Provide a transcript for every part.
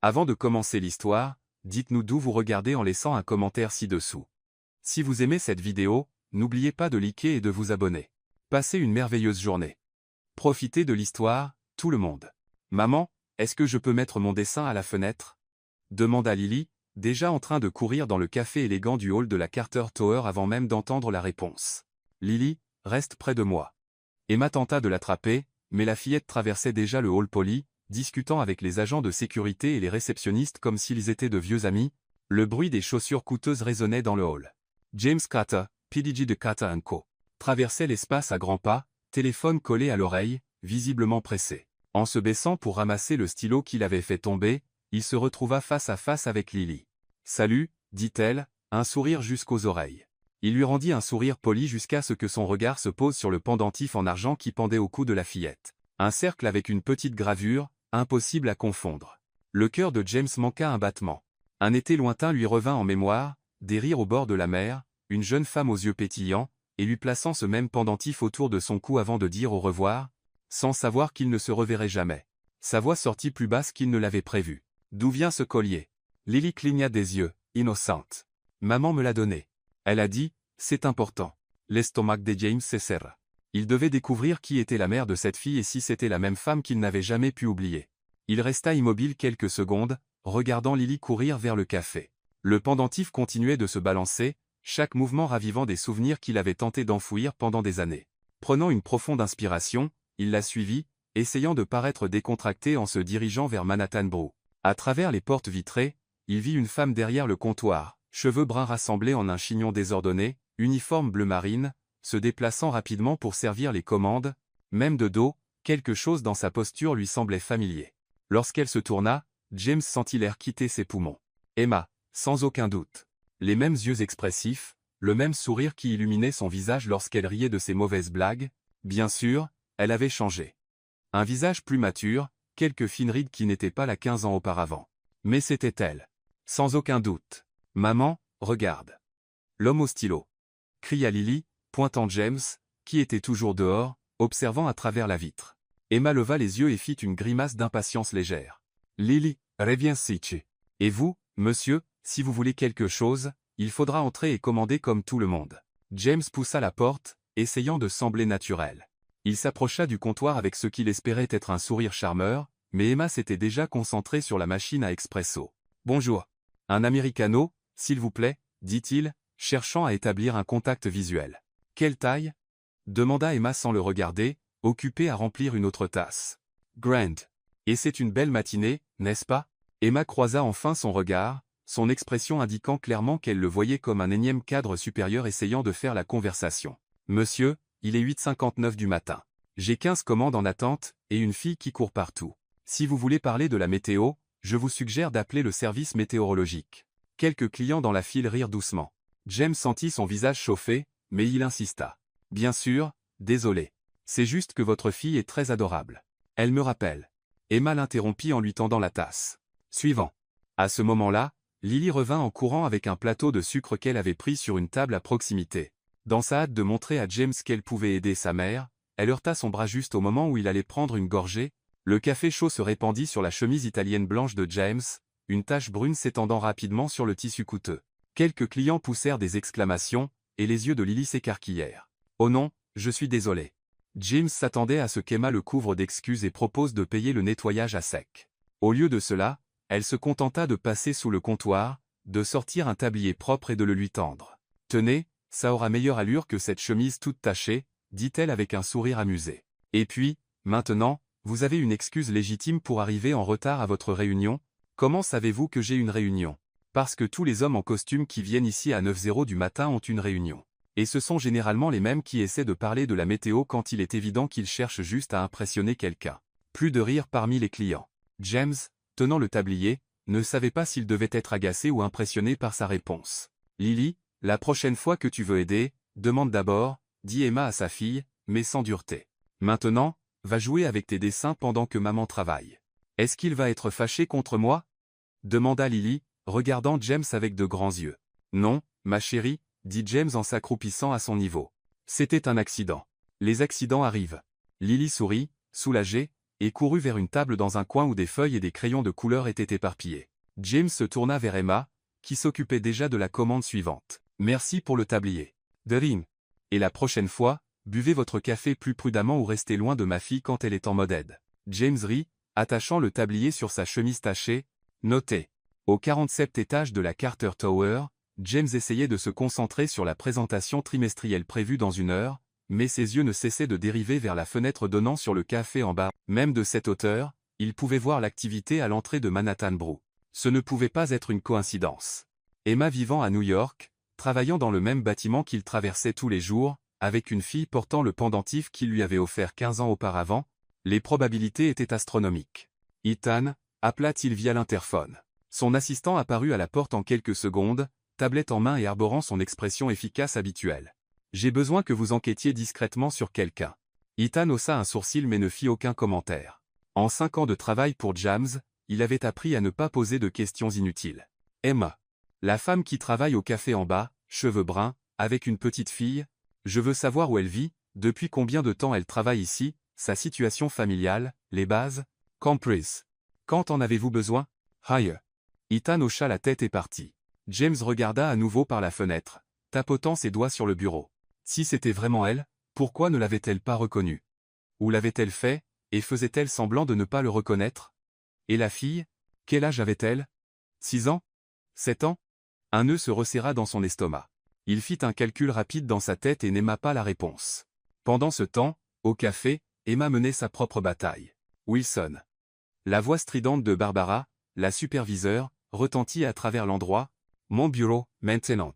Avant de commencer l'histoire, dites-nous d'où vous regardez en laissant un commentaire ci-dessous. Si vous aimez cette vidéo, n'oubliez pas de liker et de vous abonner. Passez une merveilleuse journée. Profitez de l'histoire, tout le monde. Maman, est-ce que je peux mettre mon dessin à la fenêtre? Demanda Lily, déjà en train de courir dans le café élégant du hall de la Carter Tower avant même d'entendre la réponse. Lily, reste près de moi. Emma tenta de l'attraper, mais la fillette traversait déjà le hall poli, discutant avec les agents de sécurité et les réceptionnistes comme s'ils étaient de vieux amis. Le bruit des chaussures coûteuses résonnait dans le hall. James Carter, PDG de Carter & Co. traversait l'espace à grands pas, téléphone collé à l'oreille, visiblement pressé. En se baissant pour ramasser le stylo qu'il avait fait tomber, il se retrouva face à face avec Lily. « Salut », dit-elle, un sourire jusqu'aux oreilles. Il lui rendit un sourire poli jusqu'à ce que son regard se pose sur le pendentif en argent qui pendait au cou de la fillette. Un cercle avec une petite gravure, impossible à confondre. Le cœur de James manqua un battement. Un été lointain lui revint en mémoire, des rires au bord de la mer, une jeune femme aux yeux pétillants, et lui plaçant ce même pendentif autour de son cou avant de dire au revoir, sans savoir qu'il ne se reverrait jamais. Sa voix sortit plus basse qu'il ne l'avait prévu. « D'où vient ce collier ?» Lily cligna des yeux, innocente. « Maman me l'a donné. » Elle a dit, « C'est important. » L'estomac de James se serra. Il devait découvrir qui était la mère de cette fille et si c'était la même femme qu'il n'avait jamais pu oublier. Il resta immobile quelques secondes, regardant Lily courir vers le café. Le pendentif continuait de se balancer, chaque mouvement ravivant des souvenirs qu'il avait tenté d'enfouir pendant des années. Prenant une profonde inspiration, il la suivit, essayant de paraître décontracté en se dirigeant vers Manhattan Brew. À travers les portes vitrées, il vit une femme derrière le comptoir, cheveux bruns rassemblés en un chignon désordonné, uniforme bleu marine, se déplaçant rapidement pour servir les commandes, même de dos, quelque chose dans sa posture lui semblait familier. Lorsqu'elle se tourna, James sentit l'air quitter ses poumons. Emma, sans aucun doute. Les mêmes yeux expressifs, le même sourire qui illuminait son visage lorsqu'elle riait de ses mauvaises blagues. Bien sûr, elle avait changé. Un visage plus mature, quelques fines rides qui n'étaient pas là 15 ans auparavant. Mais c'était elle. Sans aucun doute. « Maman, regarde. » L'homme au stylo. Cria Lily, pointant James, qui était toujours dehors, observant à travers la vitre. Emma leva les yeux et fit une grimace d'impatience légère. « Lily, reviens ici. Et vous, monsieur, si vous voulez quelque chose, il faudra entrer et commander comme tout le monde. » James poussa la porte, essayant de sembler naturel. Il s'approcha du comptoir avec ce qu'il espérait être un sourire charmeur, mais Emma s'était déjà concentrée sur la machine à expresso. « Bonjour. Un americano, s'il vous plaît, » dit-il, cherchant à établir un contact visuel. « Quelle taille ?» demanda Emma sans le regarder, occupée à remplir une autre tasse. « Grand. Et c'est une belle matinée, n'est-ce pas ?» Emma croisa enfin son regard, son expression indiquant clairement qu'elle le voyait comme un énième cadre supérieur essayant de faire la conversation. « Monsieur, il est 8h59 du matin. J'ai 15 commandes en attente, et une fille qui court partout. Si vous voulez parler de la météo, je vous suggère d'appeler le service météorologique. » Quelques clients dans la file rirent doucement. James sentit son visage chauffer, mais il insista. « Bien sûr, désolé. C'est juste que votre fille est très adorable. Elle me rappelle. » Emma l'interrompit en lui tendant la tasse. Suivant. À ce moment-là, Lily revint en courant avec un plateau de sucre qu'elle avait pris sur une table à proximité. Dans sa hâte de montrer à James qu'elle pouvait aider sa mère, elle heurta son bras juste au moment où il allait prendre une gorgée. Le café chaud se répandit sur la chemise italienne blanche de James, une tache brune s'étendant rapidement sur le tissu coûteux. Quelques clients poussèrent des exclamations, et les yeux de Lily s'écarquillèrent. « Oh non, je suis désolé. » James s'attendait à ce qu'Emma le couvre d'excuses et propose de payer le nettoyage à sec. Au lieu de cela, elle se contenta de passer sous le comptoir, de sortir un tablier propre et de le lui tendre. « Tenez, ça aura meilleure allure que cette chemise toute tachée, » dit-elle avec un sourire amusé. « Et puis, maintenant, vous avez une excuse légitime pour arriver en retard à votre réunion. Comment savez-vous que j'ai une réunion? Parce que tous les hommes en costume qui viennent ici à 9h du matin ont une réunion. Et ce sont généralement les mêmes qui essaient de parler de la météo quand il est évident qu'ils cherchent juste à impressionner quelqu'un. » Plus de rire parmi les clients. James, tenant le tablier, ne savait pas s'il devait être agacé ou impressionné par sa réponse. « Lily, la prochaine fois que tu veux aider, demande d'abord, » dit Emma à sa fille, mais sans dureté. « Maintenant, va jouer avec tes dessins pendant que maman travaille. »« Est-ce qu'il va être fâché contre moi ?» demanda Lily, regardant James avec de grands yeux. « Non, ma chérie, » dit James en s'accroupissant à son niveau. « C'était un accident. Les accidents arrivent. » Lily sourit, soulagée, et courut vers une table dans un coin où des feuilles et des crayons de couleur étaient éparpillés. James se tourna vers Emma, qui s'occupait déjà de la commande suivante. « Merci pour le tablier. Derin. Et la prochaine fois, buvez votre café plus prudemment ou restez loin de ma fille quand elle est en mode aide. » James rit, attachant le tablier sur sa chemise tachée. Noté. Au 47e étage de la Carter Tower, James essayait de se concentrer sur la présentation trimestrielle prévue dans 1 heure, mais ses yeux ne cessaient de dériver vers la fenêtre donnant sur le café en bas. Même de cette hauteur, il pouvait voir l'activité à l'entrée de Manhattan Brew. Ce ne pouvait pas être une coïncidence. Emma vivant à New York, travaillant dans le même bâtiment qu'il traversait tous les jours, avec une fille portant le pendentif qu'il lui avait offert 15 ans auparavant, les probabilités étaient astronomiques. « Ethan » appela-t-il via l'interphone. Son assistant apparut à la porte en quelques secondes, tablette en main et arborant son expression efficace habituelle. « J'ai besoin que vous enquêtiez discrètement sur quelqu'un. » Ethan haussa un sourcil mais ne fit aucun commentaire. En 5 ans de travail pour James, il avait appris à ne pas poser de questions inutiles. Emma. La femme qui travaille au café en bas, cheveux bruns, avec une petite fille. Je veux savoir où elle vit, depuis combien de temps elle travaille ici, sa situation familiale, les bases. Comprise. Quand en avez-vous besoin? Hire. Ethan hocha la tête et partit. James regarda à nouveau par la fenêtre, tapotant ses doigts sur le bureau. Si c'était vraiment elle, pourquoi ne l'avait-elle pas reconnue? Où l'avait-elle fait, et faisait-elle semblant de ne pas le reconnaître? Et la fille? Quel âge avait-elle? 6 ans? 7 ans? Un nœud se resserra dans son estomac. Il fit un calcul rapide dans sa tête et n'aima pas la réponse. Pendant ce temps, au café, Emma menait sa propre bataille. Wilson. La voix stridente de Barbara, la superviseure, retentit à travers l'endroit. Mon bureau, maintenant.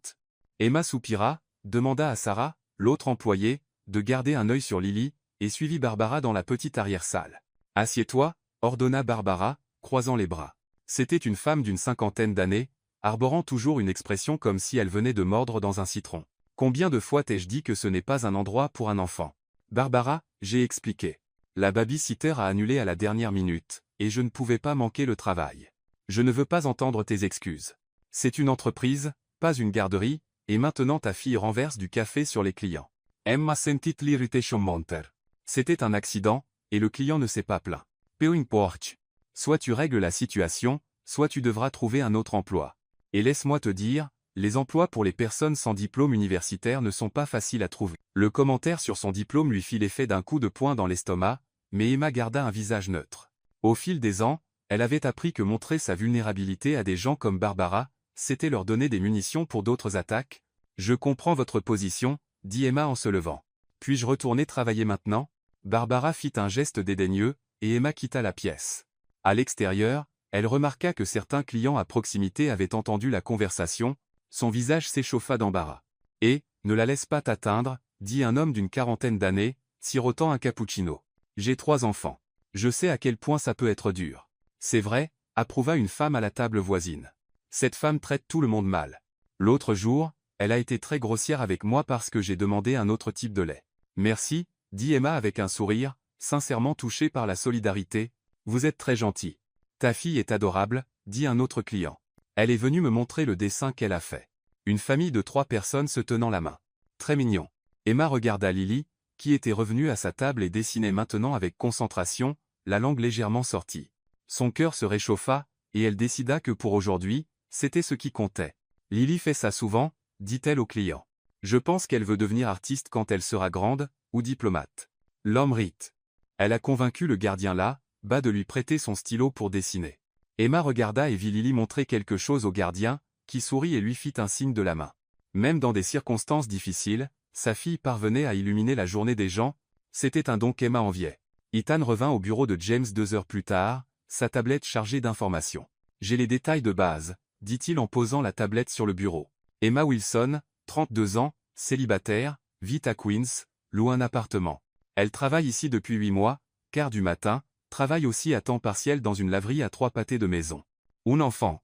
Emma soupira, demanda à Sarah, l'autre employée, de garder un œil sur Lily, et suivit Barbara dans la petite arrière-salle. Assieds-toi, ordonna Barbara, croisant les bras. C'était une femme d'une 50aine d'années, arborant toujours une expression comme si elle venait de mordre dans un citron. Combien de fois t'ai-je dit que ce n'est pas un endroit pour un enfant? Barbara, j'ai expliqué. La baby-sitter a annulé à la dernière minute, et je ne pouvais pas manquer le travail. Je ne veux pas entendre tes excuses. C'est une entreprise, pas une garderie, et maintenant ta fille renverse du café sur les clients. Emma sentit l'irritation monter. C'était un accident, et le client ne s'est pas plaint. Peu importe. Soit tu règles la situation, soit tu devras trouver un autre emploi. Et laisse-moi te dire, les emplois pour les personnes sans diplôme universitaire ne sont pas faciles à trouver. Le commentaire sur son diplôme lui fit l'effet d'un coup de poing dans l'estomac, mais Emma garda un visage neutre. Au fil des ans, elle avait appris que montrer sa vulnérabilité à des gens comme Barbara, c'était leur donner des munitions pour d'autres attaques. Je comprends votre position, dit Emma en se levant. Puis-je retourner travailler maintenant? Barbara fit un geste dédaigneux, et Emma quitta la pièce. À l'extérieur, elle remarqua que certains clients à proximité avaient entendu la conversation, son visage s'échauffa d'embarras. « Et, ne la laisse pas t'atteindre, dit un homme d'une 40aine d'années, sirotant un cappuccino. J'ai 3 enfants. Je sais à quel point ça peut être dur. C'est vrai, approuva une femme à la table voisine. Cette femme traite tout le monde mal. L'autre jour, elle a été très grossière avec moi parce que j'ai demandé un autre type de lait. Merci, dit Emma avec un sourire, sincèrement touchée par la solidarité. Vous êtes très gentil. Ta fille est adorable, dit un autre client. Elle est venue me montrer le dessin qu'elle a fait. Une famille de 3 personnes se tenant la main. Très mignon. Emma regarda Lily, qui était revenue à sa table et dessinait maintenant avec concentration, la langue légèrement sortie. Son cœur se réchauffa, et elle décida que pour aujourd'hui, c'était ce qui comptait. Lily fait ça souvent, dit-elle au client. Je pense qu'elle veut devenir artiste quand elle sera grande, ou diplomate. L'homme rit. Elle a convaincu le gardien là, bas de lui prêter son stylo pour dessiner. Emma regarda et vit Lily montrer quelque chose au gardien, qui sourit et lui fit un signe de la main. Même dans des circonstances difficiles, sa fille parvenait à illuminer la journée des gens, c'était un don qu'Emma enviait. Ethan revint au bureau de James 2 heures plus tard, sa tablette chargée d'informations. J'ai les détails de base, dit-il en posant la tablette sur le bureau. Emma Wilson, 32 ans, célibataire, vit à Queens, loue un appartement. Elle travaille ici depuis 8 mois, quart du matin, travaille aussi à temps partiel dans une laverie à 3 pâtés de maison. Un enfant.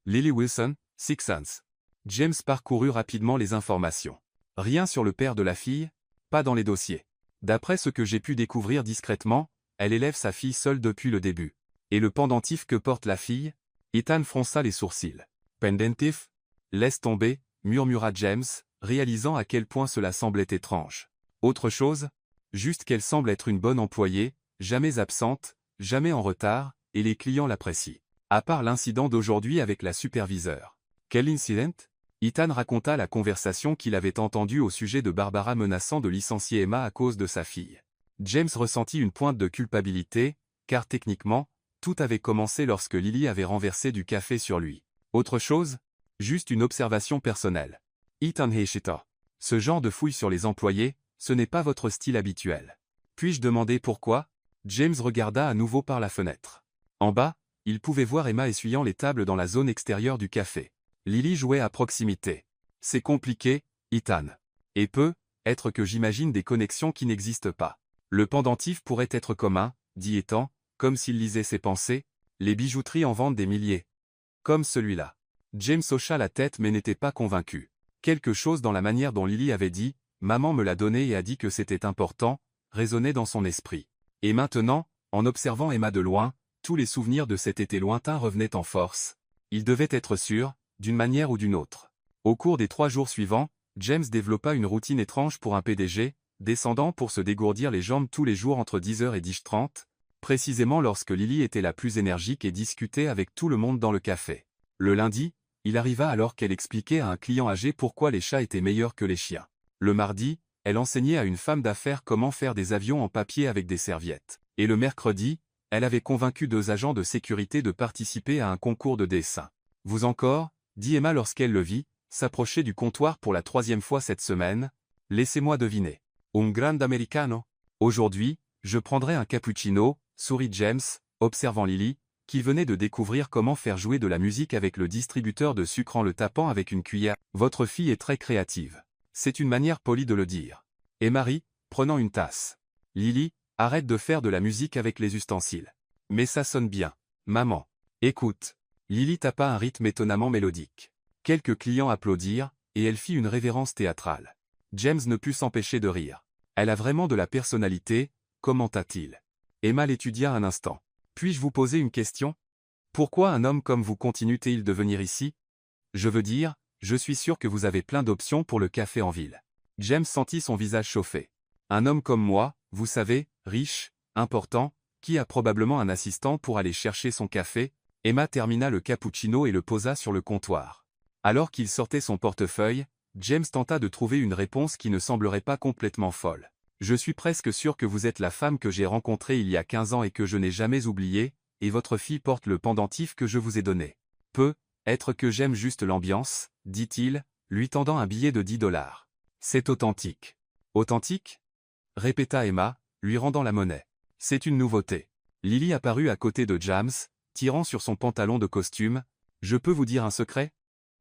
Lily Wilson, 6 ans. James parcourut rapidement les informations. Rien sur le père de la fille, pas dans les dossiers. D'après ce que j'ai pu découvrir discrètement, elle élève sa fille seule depuis le début. Et le pendentif que porte la fille? Ethan fronça les sourcils. Pendentif? Laisse tomber, murmura James, réalisant à quel point cela semblait étrange. Autre chose? Juste qu'elle semble être une bonne employée, jamais absente, jamais en retard, et les clients l'apprécient. À part l'incident d'aujourd'hui avec la superviseure. Quel incident? Ethan raconta la conversation qu'il avait entendue au sujet de Barbara menaçant de licencier Emma à cause de sa fille. James ressentit une pointe de culpabilité, car techniquement, tout avait commencé lorsque Lily avait renversé du café sur lui. Autre chose? Juste une observation personnelle. Ethan Hayshita. Ce genre de fouille sur les employés, ce n'est pas votre style habituel. Puis-je demander pourquoi? James regarda à nouveau par la fenêtre. En bas, il pouvait voir Emma essuyant les tables dans la zone extérieure du café. Lily jouait à proximité. C'est compliqué, Ethan. Et être que j'imagine des connexions qui n'existent pas. Le pendentif pourrait être commun, dit Ethan, comme s'il lisait ses pensées, les bijouteries en vendent des milliers. Comme celui-là. James hocha la tête mais n'était pas convaincu. Quelque chose dans la manière dont Lily avait dit, maman me l'a donné et a dit que c'était important, résonnait dans son esprit. Et maintenant, en observant Emma de loin, tous les souvenirs de cet été lointain revenaient en force. Il devait être sûr, d'une manière ou d'une autre. Au cours des 3 jours suivants, James développa une routine étrange pour un PDG, descendant pour se dégourdir les jambes tous les jours entre 10h et 10h30, précisément lorsque Lily était la plus énergique et discutait avec tout le monde dans le café. Le lundi, il arriva alors qu'elle expliquait à un client âgé pourquoi les chats étaient meilleurs que les chiens. Le mardi, elle enseignait à une femme d'affaires comment faire des avions en papier avec des serviettes. Et le mercredi, elle avait convaincu 2 agents de sécurité de participer à un concours de dessin. Vous encore, dit Emma lorsqu'elle le vit, s'approcher du comptoir pour la 3e fois cette semaine. Laissez-moi deviner. Un grande americano. Aujourd'hui, je prendrai un cappuccino, sourit James, observant Lily, qui venait de découvrir comment faire jouer de la musique avec le distributeur de sucre en le tapant avec une cuillère. Votre fille est très créative. C'est une manière polie de le dire. Et Marie, prenant une tasse. Lily, arrête de faire de la musique avec les ustensiles. Mais ça sonne bien. Maman. Écoute. Lily tapa un rythme étonnamment mélodique. Quelques clients applaudirent, et elle fit une révérence théâtrale. James ne put s'empêcher de rire. Elle a vraiment de la personnalité, commenta-t-il. Emma l'étudia un instant. Puis-je vous poser une question? Pourquoi un homme comme vous continue-t-il de venir ici? Je veux dire, je suis sûr que vous avez plein d'options pour le café en ville. James sentit son visage chauffer. Un homme comme moi, vous savez, riche, important, qui a probablement un assistant pour aller chercher son café. Emma termina le cappuccino et le posa sur le comptoir. Alors qu'il sortait son portefeuille, James tenta de trouver une réponse qui ne semblerait pas complètement folle. Je suis presque sûr que vous êtes la femme que j'ai rencontrée il y a 15 ans et que je n'ai jamais oubliée, et votre fille porte le pendentif que je vous ai donné. Être que j'aime juste l'ambiance, dit-il, lui tendant un billet de $10. C'est authentique. Authentique? Répéta Emma, lui rendant la monnaie. C'est une nouveauté. Lily apparut à côté de James, tirant sur son pantalon de costume. Je peux vous dire un secret?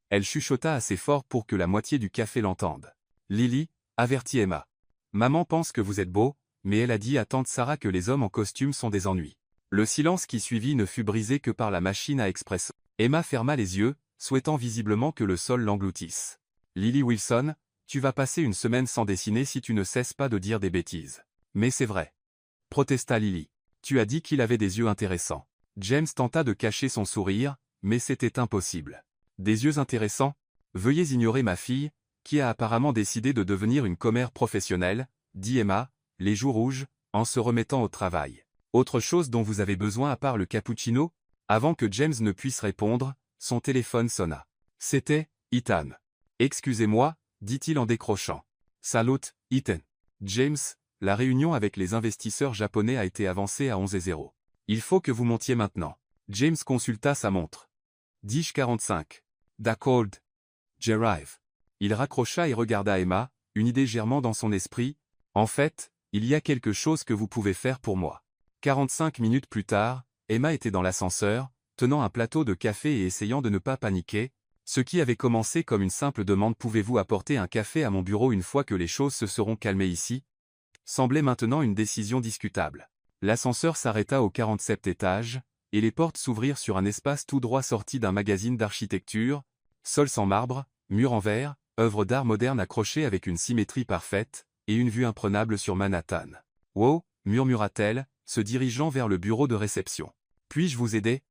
Elle chuchota assez fort pour que la moitié du café l'entende. Lily, avertit Emma. Maman pense que vous êtes beau, mais elle a dit à tante Sarah que les hommes en costume sont des ennuis. Le silence qui suivit ne fut brisé que par la machine à expresso. Emma ferma les yeux, souhaitant visiblement que le sol l'engloutisse. Lily Wilson, tu vas passer une semaine sans dessiner si tu ne cesses pas de dire des bêtises. Mais c'est vrai. Protesta Lily. Tu as dit qu'il avait des yeux intéressants. James tenta de cacher son sourire, mais c'était impossible. Des yeux intéressants? Veuillez ignorer ma fille, qui a apparemment décidé de devenir une commère professionnelle, dit Emma, les joues rouges, en se remettant au travail. Autre chose dont vous avez besoin à part le cappuccino? Avant que James ne puisse répondre, son téléphone sonna. C'était Ethan. Excusez-moi, dit-il en décrochant. Salut, Ethan. James, la réunion avec les investisseurs japonais a été avancée à 11h00. Il faut que vous montiez maintenant. James consulta sa montre. 10h45. D'accord. J'arrive. Il raccrocha et regarda Emma, une idée germant dans son esprit. En fait, il y a quelque chose que vous pouvez faire pour moi. 45 minutes plus tard, Emma était dans l'ascenseur, tenant un plateau de café et essayant de ne pas paniquer. Ce qui avait commencé comme une simple demande pouvez-vous apporter un café à mon bureau une fois que les choses se seront calmées ici, semblait maintenant une décision discutable. L'ascenseur s'arrêta au 47e étage, et les portes s'ouvrirent sur un espace tout droit sorti d'un magazine d'architecture, sol sans marbre, mur en verre, œuvre d'art moderne accrochée avec une symétrie parfaite, et une vue imprenable sur Manhattan. « Wow » murmura-t-elle, se dirigeant vers le bureau de réception. « Puis-je vous aider »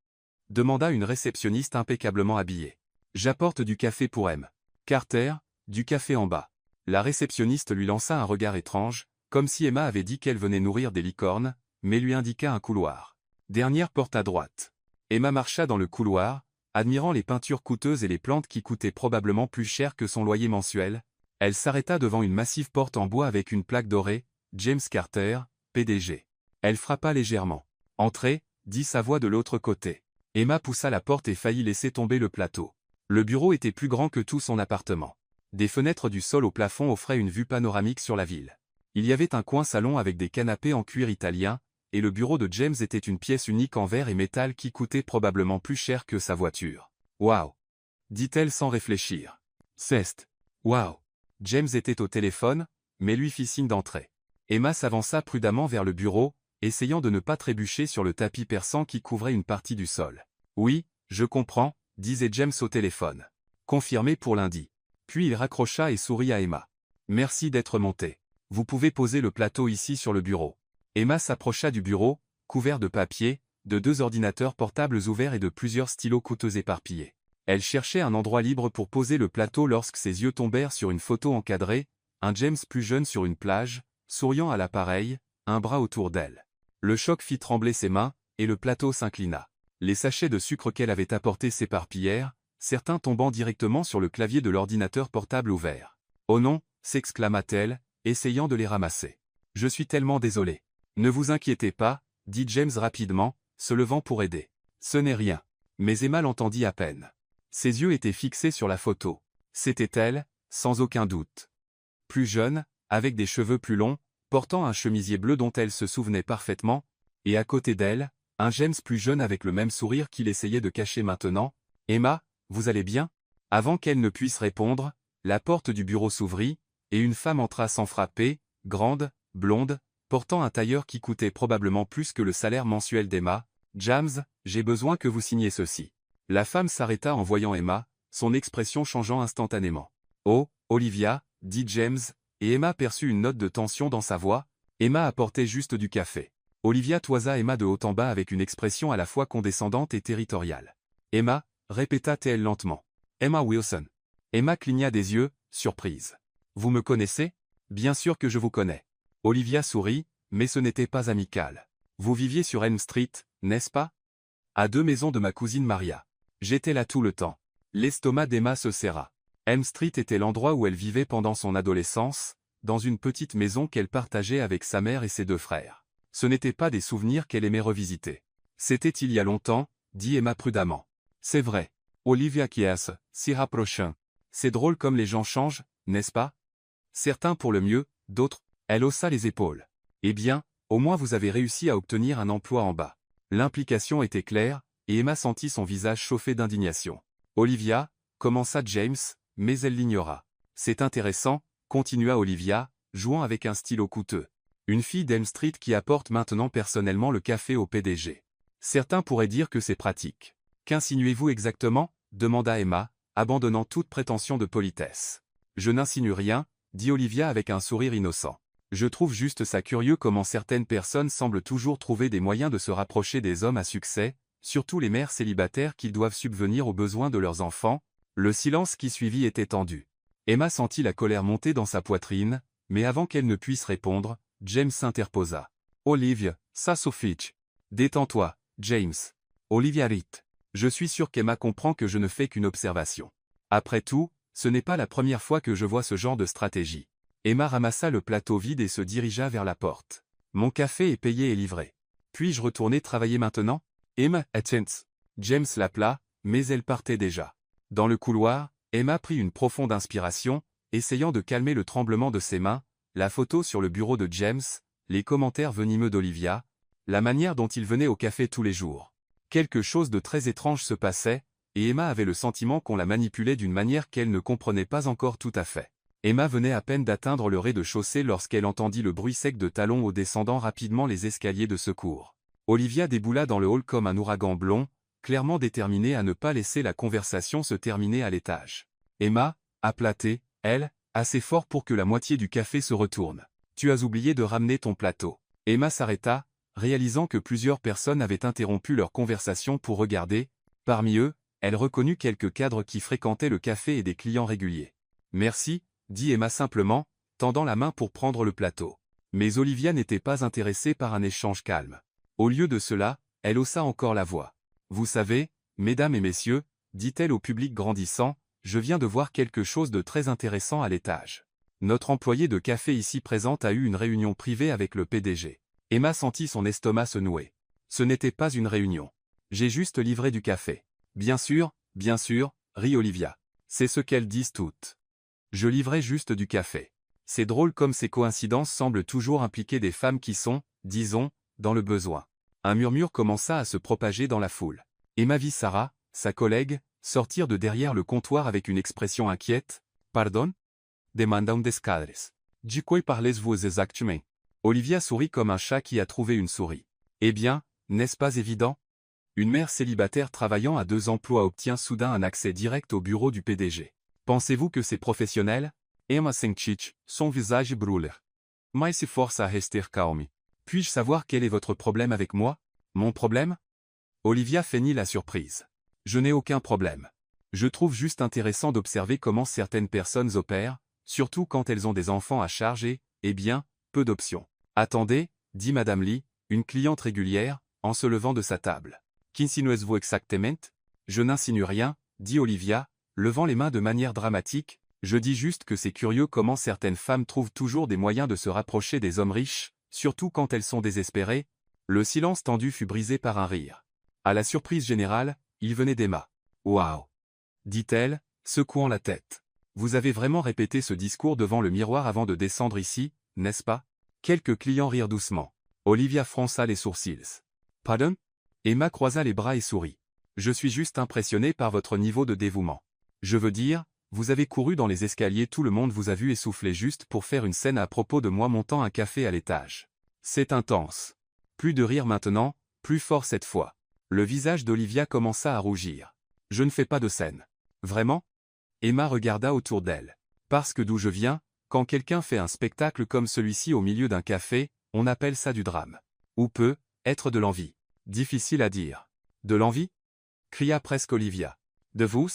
demanda une réceptionniste impeccablement habillée. « J'apporte du café pour M. Carter, du café en bas. » La réceptionniste lui lança un regard étrange, comme si Emma avait dit qu'elle venait nourrir des licornes. mais lui indiqua un couloir. Dernière porte à droite. Emma marcha dans le couloir, admirant les peintures coûteuses et les plantes qui coûtaient probablement plus cher que son loyer mensuel. Elle s'arrêta devant une massive porte en bois avec une plaque dorée, « James Carter, PDG ». Elle frappa légèrement. « Entrez », dit sa voix de l'autre côté. Emma poussa la porte et faillit laisser tomber le plateau. Le bureau était plus grand que tout son appartement. Des fenêtres du sol au plafond offraient une vue panoramique sur la ville. Il y avait un coin salon avec des canapés en cuir italien, et le bureau de James était une pièce unique en verre et métal qui coûtait probablement plus cher que sa voiture. « Waouh !» dit-elle sans réfléchir. « C'est waouh !» James était au téléphone, mais lui fit signe d'entrer. Emma s'avança prudemment vers le bureau, essayant de ne pas trébucher sur le tapis perçant qui couvrait une partie du sol. « Oui, je comprends », disait James au téléphone. « Confirmé pour lundi. » Puis il raccrocha et sourit à Emma. « Merci d'être montée. Vous pouvez poser le plateau ici sur le bureau. » Emma s'approcha du bureau, couvert de papier, de 2 ordinateurs portables ouverts et de plusieurs stylos coûteux éparpillés. Elle cherchait un endroit libre pour poser le plateau lorsque ses yeux tombèrent sur une photo encadrée, un James plus jeune sur une plage, souriant à l'appareil, un bras autour d'elle. Le choc fit trembler ses mains, et le plateau s'inclina. Les sachets de sucre qu'elle avait apportés s'éparpillèrent, certains tombant directement sur le clavier de l'ordinateur portable ouvert. « Oh non !» s'exclama-t-elle, essayant de les ramasser. « Je suis tellement désolée. »« Ne vous inquiétez pas, » dit James rapidement, se levant pour aider. « Ce n'est rien. » Mais Emma l'entendit à peine. Ses yeux étaient fixés sur la photo. C'était elle, sans aucun doute. Plus jeune, avec des cheveux plus longs, portant un chemisier bleu dont elle se souvenait parfaitement, et à côté d'elle, un James plus jeune avec le même sourire qu'il essayait de cacher maintenant. « Emma, vous allez bien ?» Avant qu'elle ne puisse répondre, la porte du bureau s'ouvrit, et une femme entra sans frapper, grande, blonde, portant un tailleur qui coûtait probablement plus que le salaire mensuel d'Emma. « James, j'ai besoin que vous signiez ceci. » La femme s'arrêta en voyant Emma, son expression changeant instantanément. « Oh, Olivia, » dit James, et Emma perçut une note de tension dans sa voix. Emma apportait juste du café. Olivia toisa Emma de haut en bas avec une expression à la fois condescendante et territoriale. « Emma » répéta-t-elle lentement. « Emma Wilson. » Emma cligna des yeux, surprise. « Vous me connaissez ? » ?»« Bien sûr que je vous connais. » Olivia sourit, mais ce n'était pas amical. « Vous viviez sur Elm Street, n'est-ce pas ? À 2 maisons de ma cousine Maria. J'étais là tout le temps. » L'estomac d'Emma se serra. Elm Street était l'endroit où elle vivait pendant son adolescence, dans une petite maison qu'elle partageait avec sa mère et ses 2 frères. Ce n'étaient pas des souvenirs qu'elle aimait revisiter. « C'était il y a longtemps, » dit Emma prudemment. « C'est vrai. » Olivia Kies, s'y rapprocha. « C'est drôle comme les gens changent, n'est-ce pas ? Certains pour le mieux, d'autres. » Elle haussa les épaules. « Eh bien, au moins vous avez réussi à obtenir un emploi en bas. » L'implication était claire, et Emma sentit son visage chauffer d'indignation. « Olivia » commença James, mais elle l'ignora. « C'est intéressant » continua Olivia, jouant avec un stylo coûteux. « Une fille d'Elm Street qui apporte maintenant personnellement le café au PDG. Certains pourraient dire que c'est pratique. »« Qu'insinuez-vous exactement » demanda Emma, abandonnant toute prétention de politesse. « Je n'insinue rien » dit Olivia avec un sourire innocent. « Je trouve juste ça curieux comment certaines personnes semblent toujours trouver des moyens de se rapprocher des hommes à succès, surtout les mères célibataires qui doivent subvenir aux besoins de leurs enfants. » Le silence qui suivit était tendu. Emma sentit la colère monter dans sa poitrine, mais avant qu'elle ne puisse répondre, James s'interposa. « Olivia, ça suffit. Détends-toi, James. » Olivia rit. Je suis sûr qu'Emma comprend que je ne fais qu'une observation. Après tout, ce n'est pas la première fois que je vois ce genre de stratégie. Emma ramassa le plateau vide et se dirigea vers la porte. Mon café est payé et livré. Puis-je retourner travailler maintenant ? Emma, attends. James l'appela, mais elle partait déjà. Dans le couloir, Emma prit une profonde inspiration, essayant de calmer le tremblement de ses mains, la photo sur le bureau de James, les commentaires venimeux d'Olivia, la manière dont il venait au café tous les jours. Quelque chose de très étrange se passait, et Emma avait le sentiment qu'on la manipulait d'une manière qu'elle ne comprenait pas encore tout à fait. Emma venait à peine d'atteindre le rez-de-chaussée lorsqu'elle entendit le bruit sec de talons au descendant rapidement les escaliers de secours. Olivia déboula dans le hall comme un ouragan blond, clairement déterminée à ne pas laisser la conversation se terminer à l'étage. Emma, appela-t-elle, elle, assez fort pour que la moitié du café se retourne. « Tu as oublié de ramener ton plateau. » Emma s'arrêta, réalisant que plusieurs personnes avaient interrompu leur conversation pour regarder. Parmi eux, elle reconnut quelques cadres qui fréquentaient le café et des clients réguliers. « Merci » dit Emma simplement, tendant la main pour prendre le plateau. Mais Olivia n'était pas intéressée par un échange calme. Au lieu de cela, elle haussa encore la voix. « Vous savez, mesdames et messieurs, dit-elle au public grandissant, je viens de voir quelque chose de très intéressant à l'étage. Notre employé de café ici présente a eu une réunion privée avec le PDG. Emma sentit son estomac se nouer. Ce n'était pas une réunion. J'ai juste livré du café. Bien sûr, rit Olivia. C'est ce qu'elles disent toutes. Je livrais juste du café. C'est drôle comme ces coïncidences semblent toujours impliquer des femmes qui sont, disons, dans le besoin. Un murmure commença à se propager dans la foule. Emma vit Sarah, sa collègue, sortir de derrière le comptoir avec une expression inquiète. « Pardon ?» demanda un des cadres. « De quoi parlez-vous exactement ?» Olivia sourit comme un chat qui a trouvé une souris. « Eh bien, n'est-ce pas évident ?» Une mère célibataire travaillant à 2 emplois obtient soudain un accès direct au bureau du PDG. Pensez-vous que c'est professionnel? Emma sentit son visage brûler. Mais se force à rester calme. Puis-je savoir quel est votre problème avec moi? Mon problème? Olivia feignit la surprise. Je n'ai aucun problème. Je trouve juste intéressant d'observer comment certaines personnes opèrent, surtout quand elles ont des enfants à charger, eh bien, peu d'options. Attendez, dit Madame Lee, une cliente régulière, en se levant de sa table. Qu'insinuez-vous exactement? Je n'insinue rien, dit Olivia, levant les mains de manière dramatique, je dis juste que c'est curieux comment certaines femmes trouvent toujours des moyens de se rapprocher des hommes riches, surtout quand elles sont désespérées. Le silence tendu fut brisé par un rire. À la surprise générale, il venait d'Emma. Waouh! Dit-elle, secouant la tête. Vous avez vraiment répété ce discours devant le miroir avant de descendre ici, n'est-ce pas? Quelques clients rirent doucement. Olivia fronça les sourcils. Pardon? Emma croisa les bras et sourit. Je suis juste impressionné par votre niveau de dévouement. Je veux dire, vous avez couru dans les escaliers, tout le monde vous a vu essouffler juste pour faire une scène à propos de moi montant un café à l'étage. C'est intense. Plus de rire maintenant, plus fort cette fois. Le visage d'Olivia commença à rougir. Je ne fais pas de scène. Vraiment? Emma regarda autour d'elle. Parce que d'où je viens, quand quelqu'un fait un spectacle comme celui-ci au milieu d'un café, on appelle ça du drame. Ou peut être de l'envie. Difficile à dire. De l'envie? Cria presque Olivia. De vous?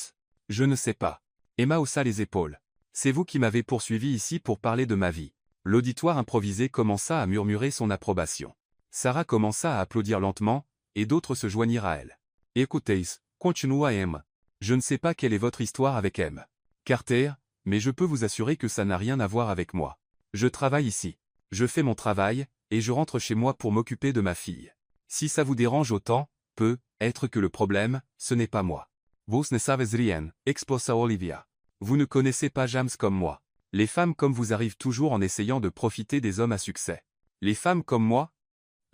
Je ne sais pas. Emma haussa les épaules. C'est vous qui m'avez poursuivi ici pour parler de ma vie. L'auditoire improvisé commença à murmurer son approbation. Sarah commença à applaudir lentement, et d'autres se joignirent à elle. Écoutez, continua M. Je ne sais pas quelle est votre histoire avec M. Carter, mais je peux vous assurer que ça n'a rien à voir avec moi. Je travaille ici. Je fais mon travail, et je rentre chez moi pour m'occuper de ma fille. Si ça vous dérange autant, peut être que le problème, ce n'est pas moi. Vous ne savez rien, exposa Olivia. Vous ne connaissez pas James comme moi. Les femmes comme vous arrivent toujours en essayant de profiter des hommes à succès. Les femmes comme moi?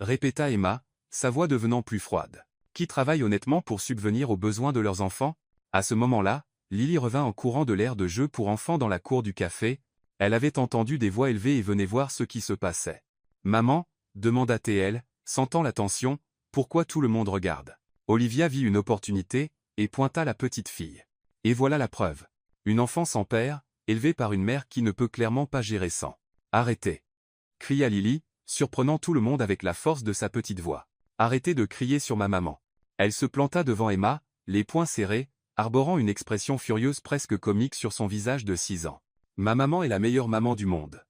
Répéta Emma, sa voix devenant plus froide. Qui travaillent honnêtement pour subvenir aux besoins de leurs enfants? À ce moment-là, Lily revint en courant de l'aire de jeu pour enfants dans la cour du café. Elle avait entendu des voix élevées et venait voir ce qui se passait. Maman, demanda-t-elle, sentant la tension, pourquoi tout le monde regarde? Olivia vit une opportunité, et pointa la petite fille. Et voilà la preuve. Une enfant sans père, élevée par une mère qui ne peut clairement pas gérer sans. Arrêtez! Cria Lily, surprenant tout le monde avec la force de sa petite voix. Arrêtez de crier sur ma maman. Elle se planta devant Emma, les poings serrés, arborant une expression furieuse presque comique sur son visage de 6 ans. Ma maman est la meilleure maman du monde.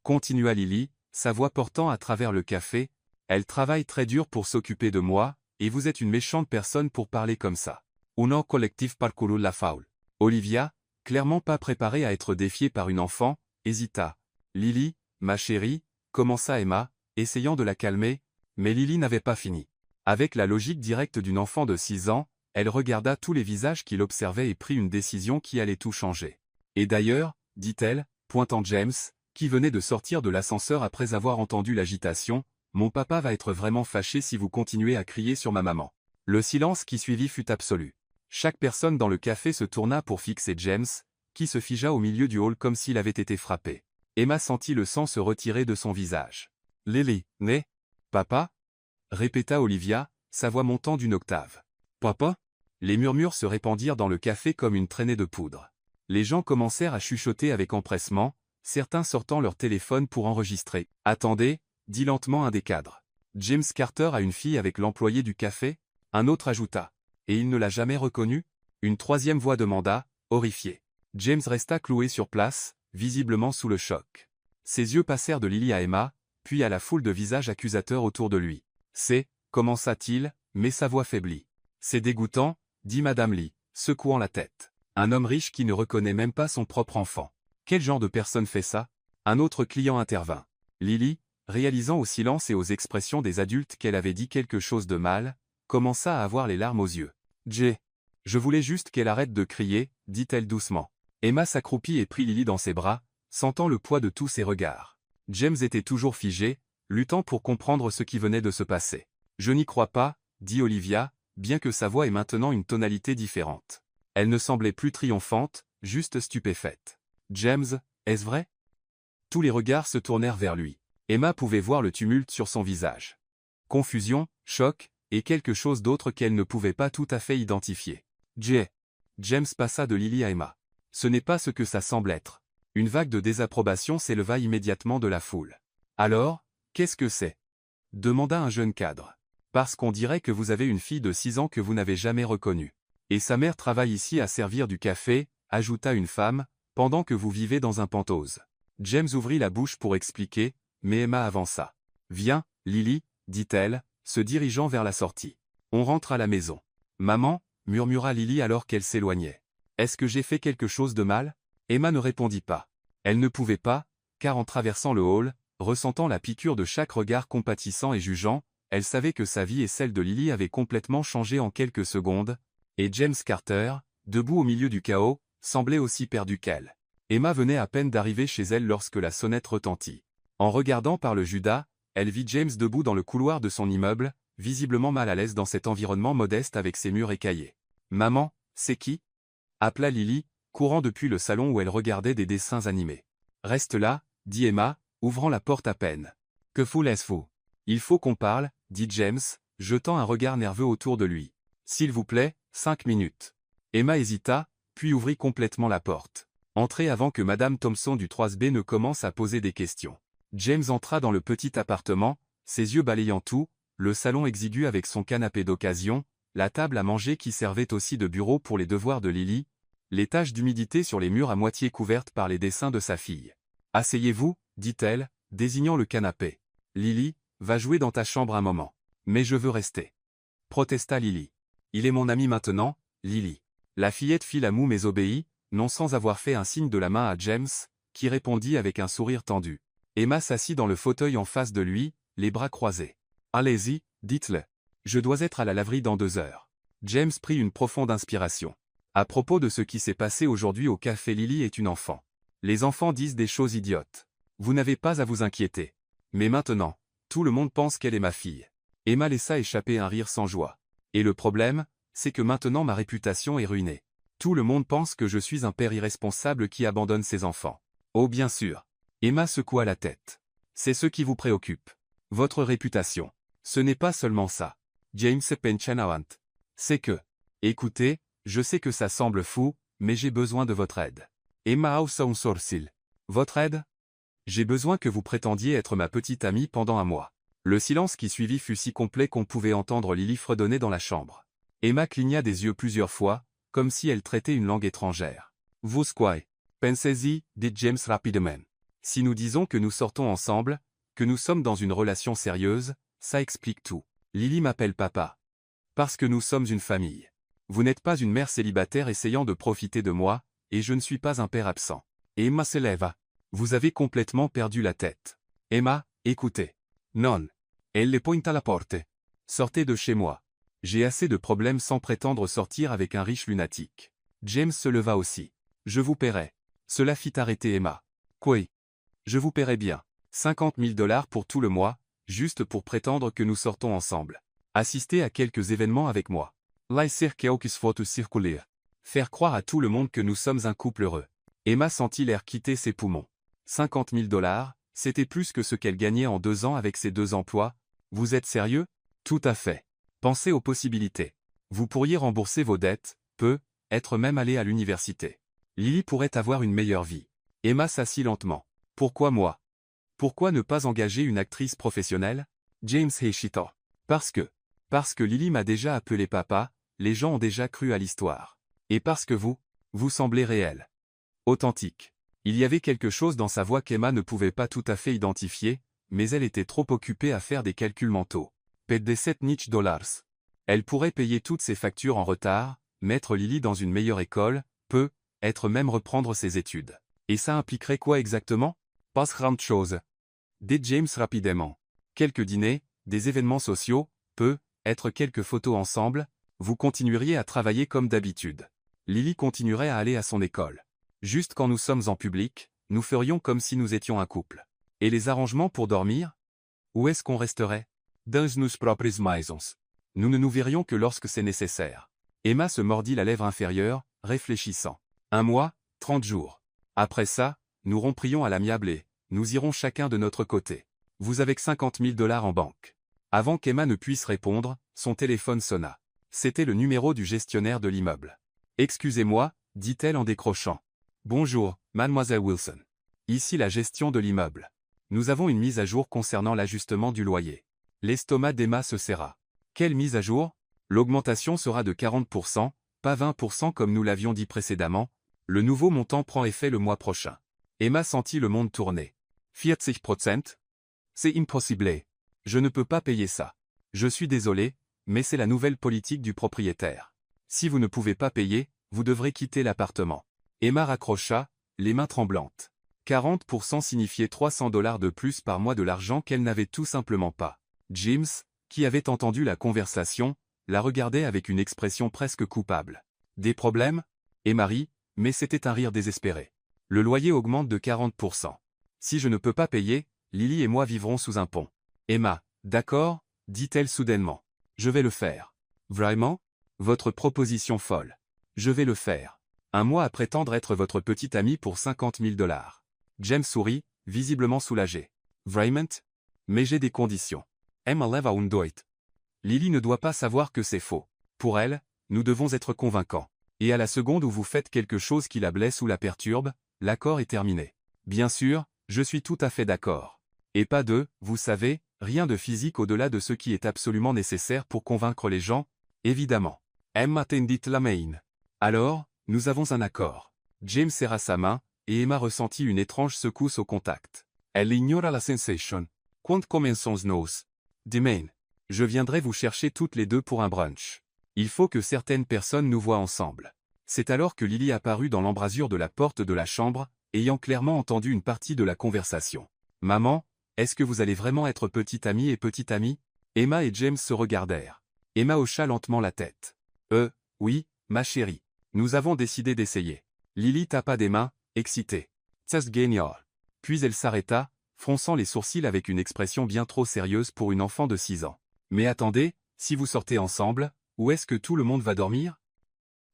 Continua Lily, sa voix portant à travers le café. Elle travaille très dur pour s'occuper de moi, et vous êtes une méchante personne pour parler comme ça. Uno collectif parcouru la faule. Olivia, clairement pas préparée à être défiée par une enfant, hésita. Lily, ma chérie, commença Emma, essayant de la calmer, mais Lily n'avait pas fini. Avec la logique directe d'une enfant de 6 ans, elle regarda tous les visages qui l'observaient et prit une décision qui allait tout changer. Et d'ailleurs, dit-elle, pointant James, qui venait de sortir de l'ascenseur après avoir entendu l'agitation, mon papa va être vraiment fâché si vous continuez à crier sur ma maman. Le silence qui suivit fut absolu. Chaque personne dans le café se tourna pour fixer James, qui se figea au milieu du hall comme s'il avait été frappé. Emma sentit le sang se retirer de son visage. « Lily, né? Papa ?» répéta Olivia, sa voix montant d'une octave. « Papa ?» Les murmures se répandirent dans le café comme une traînée de poudre. Les gens commencèrent à chuchoter avec empressement, certains sortant leur téléphone pour enregistrer. « Attendez !» dit lentement un des cadres. « James Carter a une fille avec l'employé du café ?» Un autre ajouta. « Et il ne l'a jamais reconnue ?» Une troisième voix demanda, horrifiée. James resta cloué sur place, visiblement sous le choc. Ses yeux passèrent de Lily à Emma, puis à la foule de visages accusateurs autour de lui. C'est, commença-t-il, mais sa voix faiblit. C'est dégoûtant, dit Madame Lee, secouant la tête. Un homme riche qui ne reconnaît même pas son propre enfant. Quel genre de personne fait ça? Un autre client intervint. Lily, réalisant au silence et aux expressions des adultes qu'elle avait dit quelque chose de mal, commença à avoir les larmes aux yeux. Jay. Je voulais juste qu'elle arrête de crier, dit-elle doucement. Emma s'accroupit et prit Lily dans ses bras, sentant le poids de tous ses regards. James était toujours figé, luttant pour comprendre ce qui venait de se passer. Je n'y crois pas, dit Olivia, bien que sa voix ait maintenant une tonalité différente. Elle ne semblait plus triomphante, juste stupéfaite. James, est-ce vrai? Tous les regards se tournèrent vers lui. Emma pouvait voir le tumulte sur son visage. Confusion, choc, et quelque chose d'autre qu'elle ne pouvait pas tout à fait identifier. Jay. James passa de Lily à Emma. Ce n'est pas ce que ça semble être. Une vague de désapprobation s'éleva immédiatement de la foule. Alors, qu'est-ce que c'est? Demanda un jeune cadre. Parce qu'on dirait que vous avez une fille de 6 ans que vous n'avez jamais reconnue. Et sa mère travaille ici à servir du café, ajouta une femme, pendant que vous vivez dans un penthouse. James ouvrit la bouche pour expliquer, mais Emma avança. Viens, Lily, dit-elle, se dirigeant vers la sortie. On rentre à la maison. Maman, murmura Lily alors qu'elle s'éloignait. Est-ce que j'ai fait quelque chose de mal? Emma ne répondit pas. Elle ne pouvait pas, car en traversant le hall, ressentant la piqûre de chaque regard compatissant et jugeant, elle savait que sa vie et celle de Lily avaient complètement changé en quelques secondes, et James Carter, debout au milieu du chaos, semblait aussi perdu qu'elle. Emma venait à peine d'arriver chez elle lorsque la sonnette retentit. En regardant par le Judas, elle vit James debout dans le couloir de son immeuble, visiblement mal à l'aise dans cet environnement modeste avec ses murs écaillés. « Maman, c'est qui » appela Lily, courant depuis le salon où elle regardait des dessins animés. « Reste là, » dit Emma, ouvrant la porte à peine. « Que laisse-vous ? Il faut qu'on parle, » dit James, jetant un regard nerveux autour de lui. « S'il vous plaît, 5 minutes. » Emma hésita, puis ouvrit complètement la porte. Entrez avant que Madame Thompson du 3B ne commence à poser des questions. James entra dans le petit appartement, ses yeux balayant tout, le salon exigu avec son canapé d'occasion, la table à manger qui servait aussi de bureau pour les devoirs de Lily, les taches d'humidité sur les murs à moitié couvertes par les dessins de sa fille. « Asseyez-vous, dit-elle, désignant le canapé. « Lily, va jouer dans ta chambre un moment. Mais je veux rester. » protesta Lily. « Il est mon ami maintenant, Lily. » La fillette fit la moue mais obéit, non sans avoir fait un signe de la main à James, qui répondit avec un sourire tendu. Emma s'assit dans le fauteuil en face de lui, les bras croisés. « Allez-y, dites-le. Je dois être à la laverie dans 2 heures. » James prit une profonde inspiration. À propos de ce qui s'est passé aujourd'hui au café, Lily est une enfant. Les enfants disent des choses idiotes. Vous n'avez pas à vous inquiéter. Mais maintenant, tout le monde pense qu'elle est ma fille. Emma laissa échapper un rire sans joie. Et le problème, c'est que maintenant ma réputation est ruinée. Tout le monde pense que je suis un père irresponsable qui abandonne ses enfants. Oh bien sûr. Emma secoua la tête. C'est ce qui vous préoccupe. Votre réputation. Ce n'est pas seulement ça. James Penchanawant. C'est que. Écoutez, je sais que ça semble fou, mais j'ai besoin de votre aide. Emma haussa un sourcil. Votre aide? J'ai besoin que vous prétendiez être ma petite amie pendant un mois. Le silence qui suivit fut si complet qu'on pouvait entendre Lily fredonner dans la chambre. Emma cligna des yeux plusieurs fois, comme si elle traitait une langue étrangère. Vous quoi? Pensez-y, dit James rapidement. Si nous disons que nous sortons ensemble, que nous sommes dans une relation sérieuse, ça explique tout. Lily m'appelle papa. Parce que nous sommes une famille. Vous n'êtes pas une mère célibataire essayant de profiter de moi, et je ne suis pas un père absent. Emma se leva. Vous avez complètement perdu la tête. Emma, écoutez. Non. Elle les pointe à la porte. Sortez de chez moi. J'ai assez de problèmes sans prétendre sortir avec un riche lunatique. James se leva aussi. Je vous paierai. Cela fit arrêter Emma. Quoi? Je vous paierai bien. 50 000 $ pour tout le mois, juste pour prétendre que nous sortons ensemble. Assister à quelques événements avec moi. Laisser quelques photos circuler. Faire croire à tout le monde que nous sommes un couple heureux. Emma sentit l'air quitter ses poumons. 50 000 $, c'était plus que ce qu'elle gagnait en 2 ans avec ses 2 emplois. Vous êtes sérieux? Tout à fait. Pensez aux possibilités. Vous pourriez rembourser vos dettes, être même allé à l'université. Lily pourrait avoir une meilleure vie. Emma s'assit lentement. Pourquoi moi? Pourquoi ne pas engager une actrice professionnelle? James hésita. Parce que Lily m'a déjà appelé papa, les gens ont déjà cru à l'histoire. Et parce que vous semblez réel. Authentique. Il y avait quelque chose dans sa voix qu'Emma ne pouvait pas tout à fait identifier, mais elle était trop occupée à faire des calculs mentaux. Paid des 7 niche dollars. Elle pourrait payer toutes ses factures en retard, mettre Lily dans une meilleure école, être même reprendre ses études. Et ça impliquerait quoi exactement? Pas grand chose. Dit James rapidement. Quelques dîners, des événements sociaux, être quelques photos ensemble, vous continueriez à travailler comme d'habitude. Lily continuerait à aller à son école. Juste quand nous sommes en public, nous ferions comme si nous étions un couple. Et les arrangements pour dormir? Où est-ce qu'on resterait? Dans nos propres maisons. Nous ne nous verrions que lorsque c'est nécessaire. Emma se mordit la lèvre inférieure, réfléchissant. 1 mois, 30 jours. Après ça, nous romprions à l'amiable et nous irons chacun de notre côté. Vous avez que 50 000 $ en banque. Avant qu'Emma ne puisse répondre, son téléphone sonna. C'était le numéro du gestionnaire de l'immeuble. Excusez-moi, dit-elle en décrochant. Bonjour, mademoiselle Wilson. Ici la gestion de l'immeuble. Nous avons une mise à jour concernant l'ajustement du loyer. L'estomac d'Emma se serra. Quelle mise à jour? L'augmentation sera de 40%, pas 20% comme nous l'avions dit précédemment. Le nouveau montant prend effet le mois prochain. Emma sentit le monde tourner. 40%? C'est impossible. Je ne peux pas payer ça. Je suis désolé, mais c'est la nouvelle politique du propriétaire. Si vous ne pouvez pas payer, vous devrez quitter l'appartement. Emma raccrocha, les mains tremblantes. 40% signifiait 300 $ de plus par mois de l'argent qu'elle n'avait tout simplement pas. James, qui avait entendu la conversation, la regardait avec une expression presque coupable. Des problèmes? Emma rit, mais c'était un rire désespéré. Le loyer augmente de 40%. Si je ne peux pas payer, Lily et moi vivrons sous un pont. Emma, d'accord, dit-elle soudainement. Je vais le faire. Vraiment? Votre proposition folle. Je vais le faire. 1 mois à prétendre être votre petite amie pour 50 000 $. James sourit, visiblement soulagé. Vraiment? Mais j'ai des conditions. Emma leva un doit. Lily ne doit pas savoir que c'est faux. Pour elle, nous devons être convaincants. Et à la seconde où vous faites quelque chose qui la blesse ou la perturbe, l'accord est terminé. Bien sûr, je suis tout à fait d'accord. Et pas de, vous savez, rien de physique au-delà de ce qui est absolument nécessaire pour convaincre les gens, évidemment. Emma tendit la main. Alors, nous avons un accord. James serra sa main, et Emma ressentit une étrange secousse au contact. Elle ignora la sensation. Quand commençons nos? Demain. Je viendrai vous chercher toutes les deux pour un brunch. Il faut que certaines personnes nous voient ensemble. C'est alors que Lily apparut dans l'embrasure de la porte de la chambre, ayant clairement entendu une partie de la conversation. Maman, est-ce que vous allez vraiment être petite amie et petite amie? Emma et James se regardèrent. Emma hocha lentement la tête. Oui, ma chérie. Nous avons décidé d'essayer. Lily tapa des mains, excitée. C'est génial. Puis elle s'arrêta, fronçant les sourcils avec une expression bien trop sérieuse pour une enfant de 6 ans. Mais attendez, si vous sortez ensemble, où est-ce que tout le monde va dormir?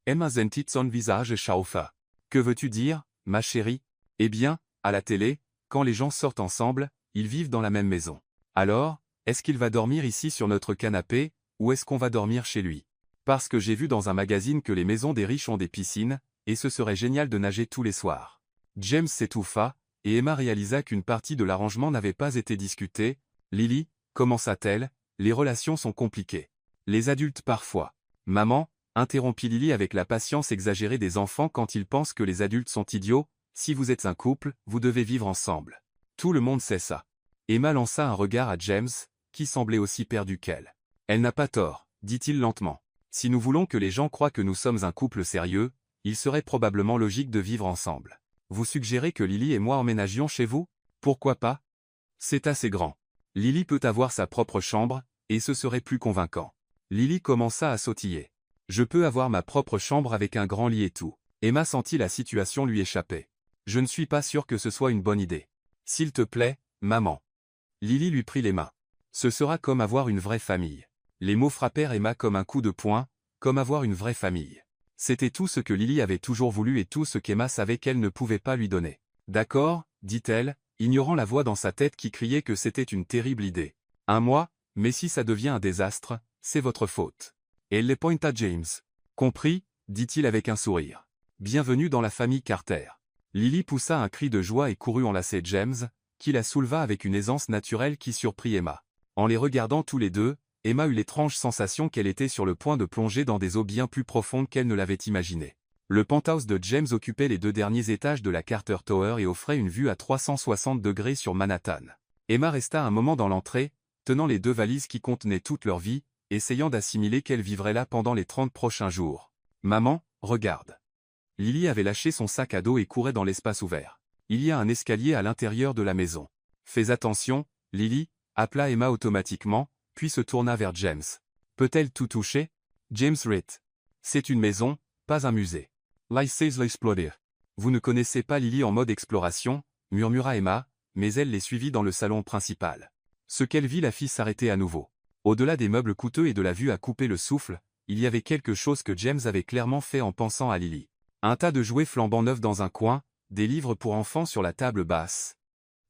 Emma sentit son visage chauffa. Que veux-tu dire, ma chérie? Eh bien, à la télé, quand les gens sortent ensemble, ils vivent dans la même maison. Alors, est-ce qu'il va dormir ici sur notre canapé, ou est-ce qu'on va dormir chez lui? Parce que j'ai vu dans un magazine que les maisons des riches ont des piscines, et ce serait génial de nager tous les soirs. James s'étouffa, et Emma réalisa qu'une partie de l'arrangement n'avait pas été discutée. Lily, commença-t-elle, les relations sont compliquées. Les adultes parfois. Maman, interrompit Lily avec la patience exagérée des enfants quand ils pensent que les adultes sont idiots, si vous êtes un couple, vous devez vivre ensemble. Tout le monde sait ça. Emma lança un regard à James, qui semblait aussi perdu qu'elle. Elle n'a pas tort, dit-il lentement. Si nous voulons que les gens croient que nous sommes un couple sérieux, il serait probablement logique de vivre ensemble. Vous suggérez que Lily et moi emménagions chez vous? Pourquoi pas? C'est assez grand. Lily peut avoir sa propre chambre, et ce serait plus convaincant. Lily commença à sautiller. Je peux avoir ma propre chambre avec un grand lit et tout. Emma sentit la situation lui échapper. Je ne suis pas sûr que ce soit une bonne idée. S'il te plaît, maman. Lily lui prit les mains. Ce sera comme avoir une vraie famille. Les mots frappèrent Emma comme un coup de poing, comme avoir une vraie famille. C'était tout ce que Lily avait toujours voulu et tout ce qu'Emma savait qu'elle ne pouvait pas lui donner. D'accord, dit-elle, ignorant la voix dans sa tête qui criait que c'était une terrible idée. 1 mois, mais si ça devient un désastre, c'est votre faute. Et elle les pointa à James. Compris, dit-il avec un sourire. Bienvenue dans la famille Carter. Lily poussa un cri de joie et courut enlacer James, qui la souleva avec une aisance naturelle qui surprit Emma. En les regardant tous les deux, Emma eut l'étrange sensation qu'elle était sur le point de plonger dans des eaux bien plus profondes qu'elle ne l'avait imaginé. Le penthouse de James occupait les 2 derniers étages de la Carter Tower et offrait une vue à 360 degrés sur Manhattan. Emma resta un moment dans l'entrée, tenant les 2 valises qui contenaient toute leur vie, essayant d'assimiler qu'elle vivrait là pendant les 30 prochains jours. « Maman, regarde. » Lily avait lâché son sac à dos et courait dans l'espace ouvert. Il y a un escalier à l'intérieur de la maison. « Fais attention, Lily » appela Emma automatiquement, puis se tourna vers James. « Peut-elle tout toucher ?» James rit. « C'est une maison, pas un musée. » Laissez-la explorer. « Vous ne connaissez pas Lily en mode exploration » murmura Emma, mais elle les suivit dans le salon principal. Ce qu'elle vit la fit s'arrêter à nouveau. Au-delà des meubles coûteux et de la vue à couper le souffle, il y avait quelque chose que James avait clairement fait en pensant à Lily. Un tas de jouets flambant neufs dans un coin, des livres pour enfants sur la table basse.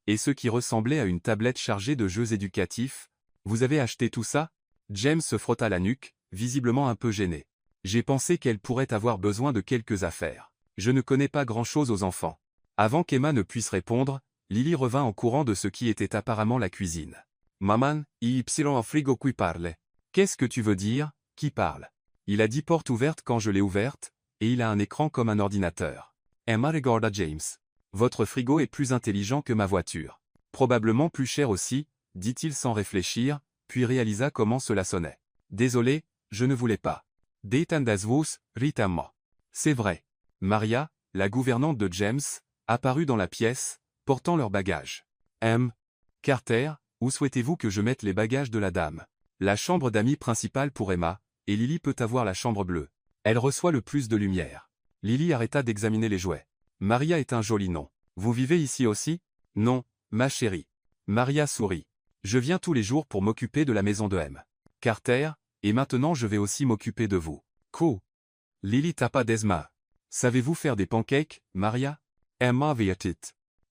Et ce qui ressemblait à une tablette chargée de jeux éducatifs. « Vous avez acheté tout ça ?» James se frotta la nuque, visiblement un peu gêné. « J'ai pensé qu'elle pourrait avoir besoin de quelques affaires. Je ne connais pas grand-chose aux enfants. » Avant qu'Emma ne puisse répondre, Lily revint en courant de ce qui était apparemment la cuisine. « Maman, y un frigo qui parle. » Qu'est-ce que tu veux dire, qui parle? Il a dit porte ouverte quand je l'ai ouverte, et il a un écran comme un ordinateur. Emma regarda James. Votre frigo est plus intelligent que ma voiture. Probablement plus cher aussi, dit-il sans réfléchir, puis réalisa comment cela sonnait. Désolé, je ne voulais pas. Détendez-vous, Rita. C'est vrai. Maria, la gouvernante de James, apparut dans la pièce, portant leurs bagages. Carter, où souhaitez-vous que je mette les bagages de la dame? La chambre d'amis principale pour Emma, et Lily peut avoir la chambre bleue. Elle reçoit le plus de lumière. Lily arrêta d'examiner les jouets. Maria est un joli nom. Vous vivez ici aussi? Non, ma chérie. Maria sourit. Je viens tous les jours pour m'occuper de la maison de M. Carter, et maintenant je vais aussi m'occuper de vous. Cool. Lily tapa d'Esma. Savez-vous faire des pancakes, Maria? Emma vit.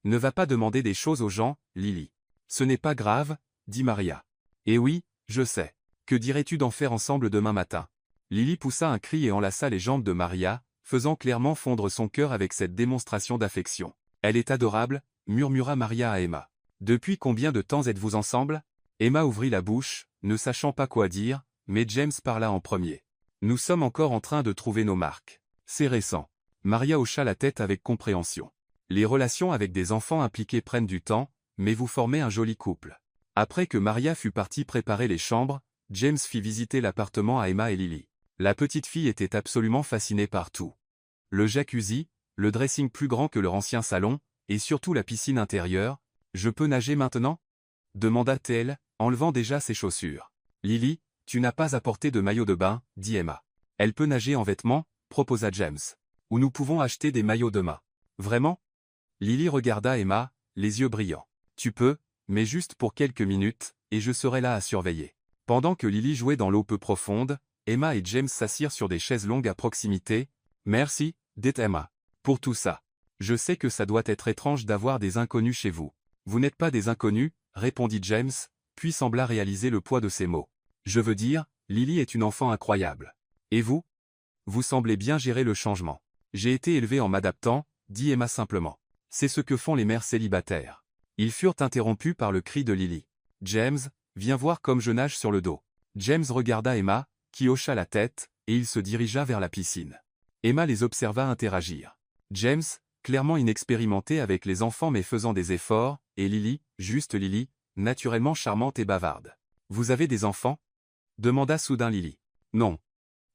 Ne va pas demander des choses aux gens, Lily. Ce n'est pas grave, dit Maria. Eh oui, je sais. Que dirais-tu d'en faire ensemble demain matin? Lily poussa un cri et enlaça les jambes de Maria, faisant clairement fondre son cœur avec cette démonstration d'affection. Elle est adorable, murmura Maria à Emma. Depuis combien de temps êtes-vous ensemble? Emma ouvrit la bouche, ne sachant pas quoi dire, mais James parla en premier. Nous sommes encore en train de trouver nos marques. C'est récent. Maria hocha la tête avec compréhension. Les relations avec des enfants impliqués prennent du temps, mais vous formez un joli couple. Après que Maria fut partie préparer les chambres, James fit visiter l'appartement à Emma et Lily. La petite fille était absolument fascinée par tout. Le jacuzzi, le dressing plus grand que leur ancien salon, et surtout la piscine intérieure. « Je peux nager maintenant ?» demanda-t-elle, enlevant déjà ses chaussures. « Lily, tu n'as pas apporté de maillot de bain, » dit Emma. « Elle peut nager en vêtements, » proposa James. « Ou nous pouvons acheter des maillots de bain. »« Vraiment ?» Lily regarda Emma, les yeux brillants. « Tu peux, mais juste pour quelques minutes, et je serai là à surveiller. » Pendant que Lily jouait dans l'eau peu profonde, Emma et James s'assirent sur des chaises longues à proximité. « Merci, dit Emma. Pour tout ça. Je sais que ça doit être étrange d'avoir des inconnus chez vous. »« Vous n'êtes pas des inconnus, » répondit James, puis sembla réaliser le poids de ses mots. « Je veux dire, Lily est une enfant incroyable. Et vous? Vous semblez bien gérer le changement. »« J'ai été élevée en m'adaptant, » dit Emma simplement. « C'est ce que font les mères célibataires. » Ils furent interrompus par le cri de Lily. « James, viens voir comme je nage sur le dos. » James regarda Emma, qui hocha la tête, et il se dirigea vers la piscine. Emma les observa interagir. James, clairement inexpérimenté avec les enfants mais faisant des efforts, et Lily, juste Lily, naturellement charmante et bavarde. « Vous avez des enfants? » demanda soudain Lily. « Non. »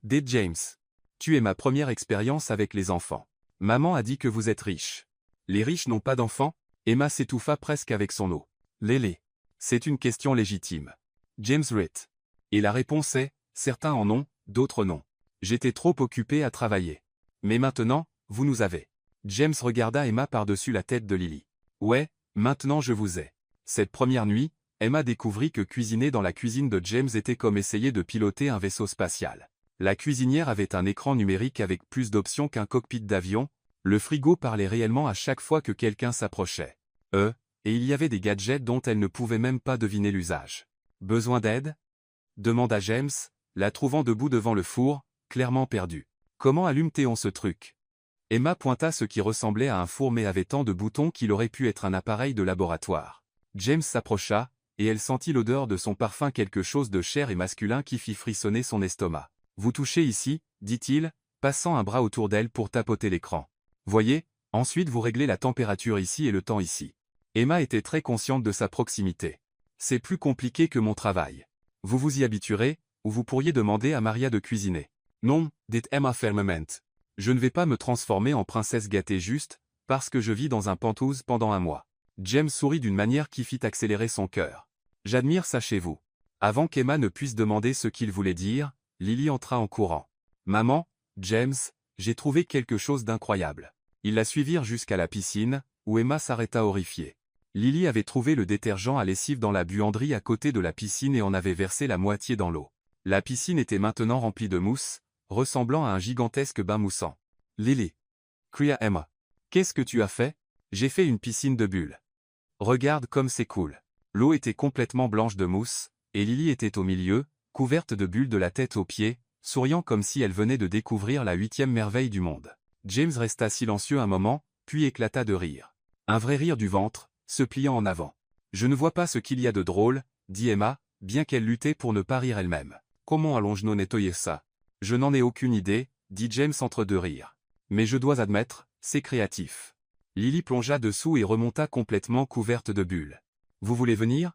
dit James. « Tu es ma première expérience avec les enfants. Maman a dit que vous êtes riche. »« Les riches n'ont pas d'enfants ?» Emma s'étouffa presque avec son eau. « Lélé. C'est une question légitime. » James rit. Et la réponse est, certains en ont, d'autres non. J'étais trop occupé à travailler. Mais maintenant, vous nous avez. James regarda Emma par-dessus la tête de Lily. Ouais, maintenant je vous ai. Cette première nuit, Emma découvrit que cuisiner dans la cuisine de James était comme essayer de piloter un vaisseau spatial. La cuisinière avait un écran numérique avec plus d'options qu'un cockpit d'avion, le frigo parlait réellement à chaque fois que quelqu'un s'approchait. Et il y avait des gadgets dont elle ne pouvait même pas deviner l'usage. Besoin d'aide? Demanda James, la trouvant debout devant le four, clairement perdue. Comment allume-t-on ce truc? Emma pointa ce qui ressemblait à un four mais avait tant de boutons qu'il aurait pu être un appareil de laboratoire. James s'approcha, et elle sentit l'odeur de son parfum, quelque chose de cher et masculin qui fit frissonner son estomac. Vous touchez ici, dit-il, passant un bras autour d'elle pour tapoter l'écran. Voyez, ensuite vous réglez la température ici et le temps ici. Emma était très consciente de sa proximité. C'est plus compliqué que mon travail. Vous vous y habituerez, ou vous pourriez demander à Maria de cuisiner. Non, dit Emma fermement. Je ne vais pas me transformer en princesse gâtée juste, parce que je vis dans un penthouse pendant un mois. James sourit d'une manière qui fit accélérer son cœur. J'admire ça chez vous. Avant qu'Emma ne puisse demander ce qu'il voulait dire, Lily entra en courant. Maman, James, j'ai trouvé quelque chose d'incroyable. Ils la suivirent jusqu'à la piscine, où Emma s'arrêta horrifiée. Lily avait trouvé le détergent à lessive dans la buanderie à côté de la piscine et en avait versé la moitié dans l'eau. La piscine était maintenant remplie de mousse, ressemblant à un gigantesque bain moussant. Lily, cria Emma. Qu'est-ce que tu as fait? J'ai fait une piscine de bulles. Regarde comme c'est cool. L'eau était complètement blanche de mousse, et Lily était au milieu, couverte de bulles de la tête aux pieds, souriant comme si elle venait de découvrir la 8e merveille du monde. James resta silencieux un moment, puis éclata de rire. Un vrai rire du ventre, se pliant en avant. Je ne vois pas ce qu'il y a de drôle, dit Emma, bien qu'elle luttait pour ne pas rire elle-même. Comment allons-nous nettoyer ça? Je n'en ai aucune idée, dit James entre deux rires. Mais je dois admettre, c'est créatif. Lily plongea dessous et remonta complètement couverte de bulles. Vous voulez venir?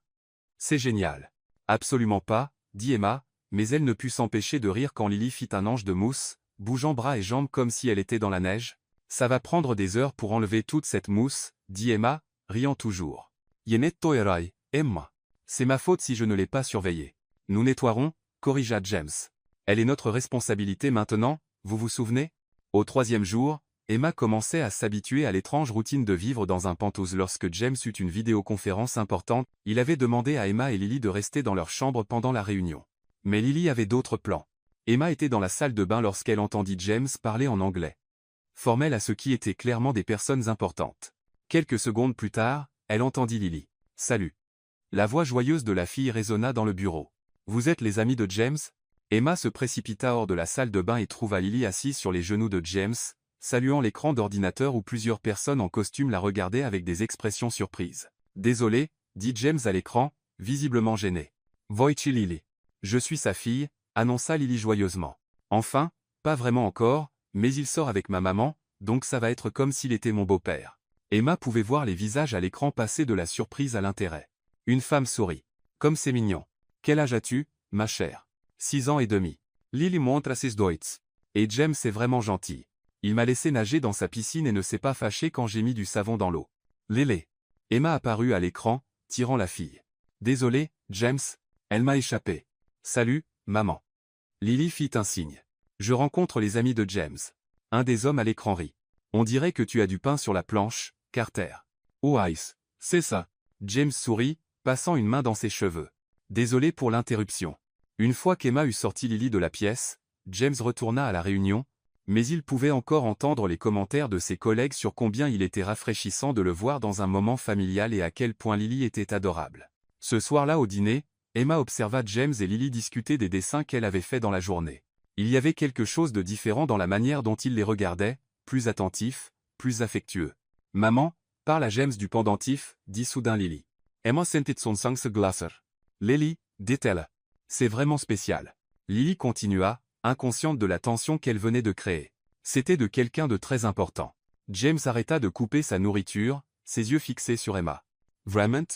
C'est génial. Absolument pas, dit Emma, mais elle ne put s'empêcher de rire quand Lily fit un ange de mousse, bougeant bras et jambes comme si elle était dans la neige. Ça va prendre des heures pour enlever toute cette mousse, dit Emma, riant toujours. Yenetto erai, Emma. C'est ma faute si je ne l'ai pas surveillée. Nous nettoierons, corrigea James. Elle est notre responsabilité maintenant, vous vous souvenez? Au 3e jour, Emma commençait à s'habituer à l'étrange routine de vivre dans un penthouse lorsque James eut une vidéoconférence importante. Il avait demandé à Emma et Lily de rester dans leur chambre pendant la réunion. Mais Lily avait d'autres plans. Emma était dans la salle de bain lorsqu'elle entendit James parler en anglais. Formel à ce qui étaient clairement des personnes importantes. Quelques secondes plus tard, elle entendit Lily. « Salut !» La voix joyeuse de la fille résonna dans le bureau. « Vous êtes les amis de James ?» Emma se précipita hors de la salle de bain et trouva Lily assise sur les genoux de James, saluant l'écran d'ordinateur où plusieurs personnes en costume la regardaient avec des expressions surprises. « Désolé, » dit James à l'écran, visiblement gêné. « Voici Lily. Je suis sa fille, » annonça Lily joyeusement. « Enfin, pas vraiment encore, mais il sort avec ma maman, donc ça va être comme s'il était mon beau-père. » Emma pouvait voir les visages à l'écran passer de la surprise à l'intérêt. Une femme sourit. « Comme c'est mignon. Quel âge as-tu, ma chère? » 6 ans et demi. Lily montre ses doigts. Et James est vraiment gentil. Il m'a laissé nager dans sa piscine et ne s'est pas fâché quand j'ai mis du savon dans l'eau. Lélé. Emma apparut à l'écran, tirant la fille. Désolé, James, elle m'a échappé. Salut, maman. Lily fit un signe. Je rencontre les amis de James. Un des hommes à l'écran rit. On dirait que tu as du pain sur la planche, Carter. Oh Ice, c'est ça. James sourit, passant une main dans ses cheveux. Désolé pour l'interruption. Une fois qu'Emma eut sorti Lily de la pièce, James retourna à la réunion, mais il pouvait encore entendre les commentaires de ses collègues sur combien il était rafraîchissant de le voir dans un moment familial et à quel point Lily était adorable. Ce soir-là au dîner, Emma observa James et Lily discuter des dessins qu'elle avait faits dans la journée. Il y avait quelque chose de différent dans la manière dont il les regardait, plus attentif, plus affectueux. « Maman, parle à James du pendentif, » dit soudain Lily. Emma sentit son sang se glacer. « Lily, dit-elle. C'est vraiment spécial. » Lily continua, inconsciente de la tension qu'elle venait de créer. C'était de quelqu'un de très important. James arrêta de couper sa nourriture, ses yeux fixés sur Emma. « Vraiment ?»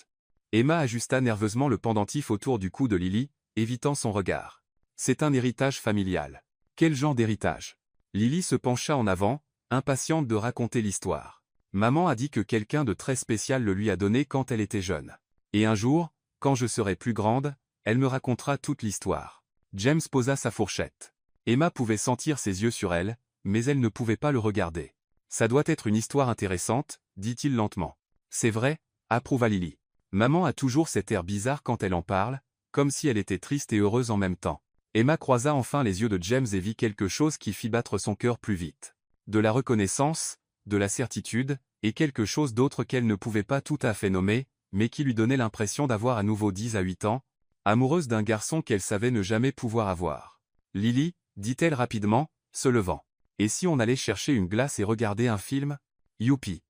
Emma ajusta nerveusement le pendentif autour du cou de Lily, évitant son regard. « C'est un héritage familial. » « Quel genre d'héritage ?» Lily se pencha en avant, impatiente de raconter l'histoire. « Maman a dit que quelqu'un de très spécial le lui a donné quand elle était jeune. Et un jour, quand je serai plus grande, elle me racontera toute l'histoire. » James posa sa fourchette. Emma pouvait sentir ses yeux sur elle, mais elle ne pouvait pas le regarder. « Ça doit être une histoire intéressante, » dit-il lentement. « C'est vrai, » approuva Lily. Maman a toujours cet air bizarre quand elle en parle, comme si elle était triste et heureuse en même temps. Emma croisa enfin les yeux de James et vit quelque chose qui fit battre son cœur plus vite. De la reconnaissance, de la certitude, et quelque chose d'autre qu'elle ne pouvait pas tout à fait nommer, mais qui lui donnait l'impression d'avoir à nouveau 10 à 8 ans, amoureuse d'un garçon qu'elle savait ne jamais pouvoir avoir. « Lily, » dit-elle rapidement, se levant. « Et si on allait chercher une glace et regarder un film? Youpi !»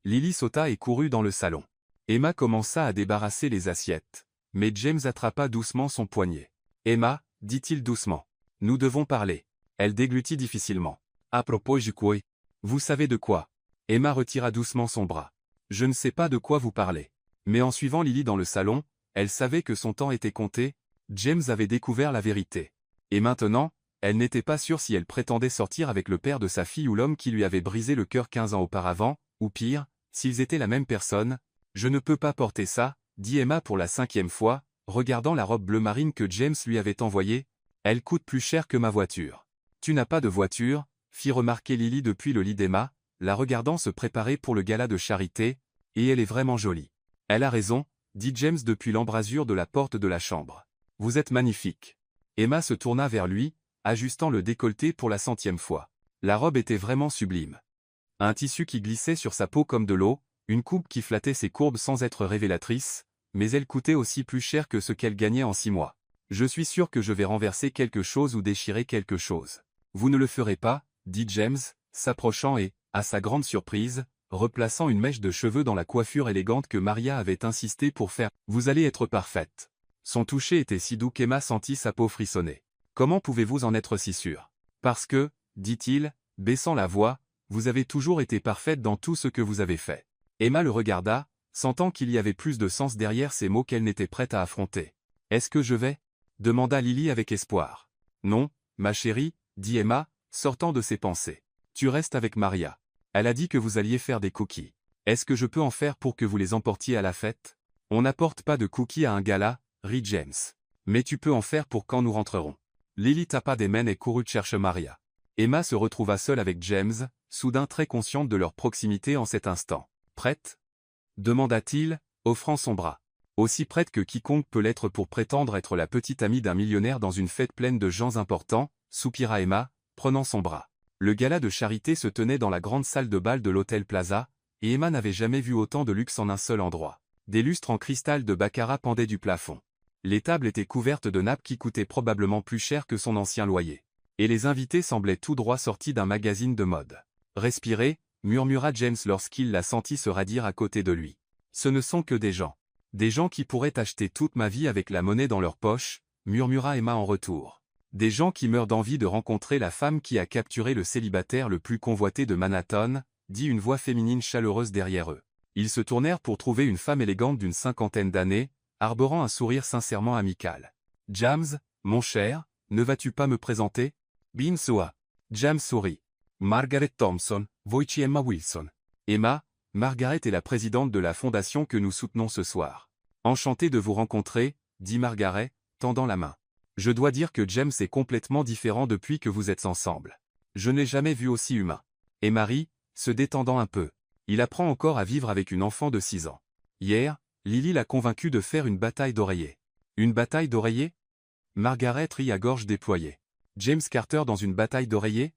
Lily sauta et courut dans le salon. Emma commença à débarrasser les assiettes, mais James attrapa doucement son poignet. « Emma, » dit-il doucement. « Nous devons parler. » Elle déglutit difficilement. « À propos du quoi? Vous savez de quoi ?» Emma retira doucement son bras. Je ne sais pas de quoi vous parlez. Mais en suivant Lily dans le salon, elle savait que son temps était compté. James avait découvert la vérité. Et maintenant, elle n'était pas sûre si elle prétendait sortir avec le père de sa fille ou l'homme qui lui avait brisé le cœur 15 ans auparavant, ou pire, s'ils étaient la même personne. Je ne peux pas porter ça, dit Emma pour la 5e fois, regardant la robe bleu marine que James lui avait envoyée. Elle coûte plus cher que ma voiture. Tu n'as pas de voiture, fit remarquer Lily depuis le lit d'Emma, la regardant se préparer pour le gala de charité, et elle est vraiment jolie. Elle a raison, dit James depuis l'embrasure de la porte de la chambre. Vous êtes magnifique. Emma se tourna vers lui, ajustant le décolleté pour la 100e fois. La robe était vraiment sublime. Un tissu qui glissait sur sa peau comme de l'eau, une coupe qui flattait ses courbes sans être révélatrice, mais elle coûtait aussi plus cher que ce qu'elle gagnait en 6 mois. Je suis sûr que je vais renverser quelque chose ou déchirer quelque chose. Vous ne le ferez pas, dit James, s'approchant et, à sa grande surprise, replaçant une mèche de cheveux dans la coiffure élégante que Maria avait insisté pour faire. Vous allez être parfaite. Son toucher était si doux qu'Emma sentit sa peau frissonner. Comment pouvez-vous en être si sûre? Parce que, dit-il, baissant la voix, vous avez toujours été parfaite dans tout ce que vous avez fait. Emma le regarda, sentant qu'il y avait plus de sens derrière ces mots qu'elle n'était prête à affronter. Est-ce que je vais? Demanda Lily avec espoir. Non, ma chérie, dit Emma, sortant de ses pensées. Tu restes avec Maria. Elle a dit que vous alliez faire des cookies. Est-ce que je peux en faire pour que vous les emportiez à la fête? On n'apporte pas de cookies à un gala, rit James. Mais tu peux en faire pour quand nous rentrerons. Lily tapa des mains et courut chercher Maria. Emma se retrouva seule avec James, soudain très consciente de leur proximité en cet instant. Prête? Demanda-t-il, offrant son bras. Aussi prête que quiconque peut l'être pour prétendre être la petite amie d'un millionnaire dans une fête pleine de gens importants, soupira Emma, prenant son bras. Le gala de charité se tenait dans la grande salle de bal de l'Hôtel Plaza, et Emma n'avait jamais vu autant de luxe en un seul endroit. Des lustres en cristal de baccarat pendaient du plafond. Les tables étaient couvertes de nappes qui coûtaient probablement plus cher que son ancien loyer. Et les invités semblaient tout droit sortis d'un magazine de mode. Respirez, murmura James lorsqu'il la sentit se radir à côté de lui. Ce ne sont que des gens. Des gens qui pourraient acheter toute ma vie avec la monnaie dans leur poche, murmura Emma en retour. Des gens qui meurent d'envie de rencontrer la femme qui a capturé le célibataire le plus convoité de Manhattan, dit une voix féminine chaleureuse derrière eux. Ils se tournèrent pour trouver une femme élégante d'une 50aine d'années, arborant un sourire sincèrement amical. James, mon cher, ne vas-tu pas me présenter? Bin Soa. James sourit. Margaret Thompson, voici Emma Wilson. Emma, Margaret est la présidente de la fondation que nous soutenons ce soir. Enchantée de vous rencontrer, dit Margaret, tendant la main. Je dois dire que James est complètement différent depuis que vous êtes ensemble. Je n'ai jamais vu aussi humain. Et Marie, se détendant un peu. Il apprend encore à vivre avec une enfant de 6 ans. Hier, Lily l'a convaincu de faire une bataille d'oreillers. Une bataille d'oreillers? Margaret rit à gorge déployée. James Carter dans une bataille d'oreillers?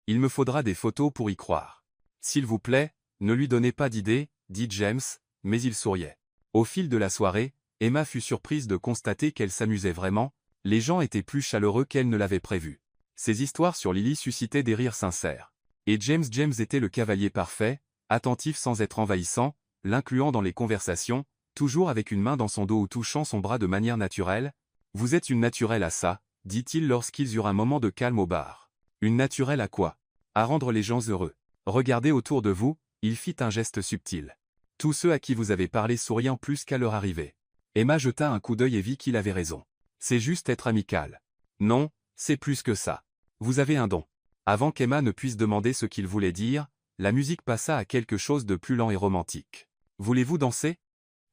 Il me faudra des photos pour y croire. S'il vous plaît, ne lui donnez pas d'idée, dit James, mais il souriait. Au fil de la soirée, Emma fut surprise de constater qu'elle s'amusait vraiment, les gens étaient plus chaleureux qu'elle ne l'avait prévu. Ses histoires sur Lily suscitaient des rires sincères. Et James était le cavalier parfait, attentif sans être envahissant, l'incluant dans les conversations, toujours avec une main dans son dos ou touchant son bras de manière naturelle. Vous êtes une naturelle à ça, dit-il lorsqu'ils eurent un moment de calme au bar. Une naturelle à quoi? À rendre les gens heureux. Regardez autour de vous, il fit un geste subtil. Tous ceux à qui vous avez parlé souriant plus qu'à leur arrivée. Emma jeta un coup d'œil et vit qu'il avait raison. C'est juste être amical. Non, c'est plus que ça. Vous avez un don. Avant qu'Emma ne puisse demander ce qu'il voulait dire, la musique passa à quelque chose de plus lent et romantique. Voulez-vous danser?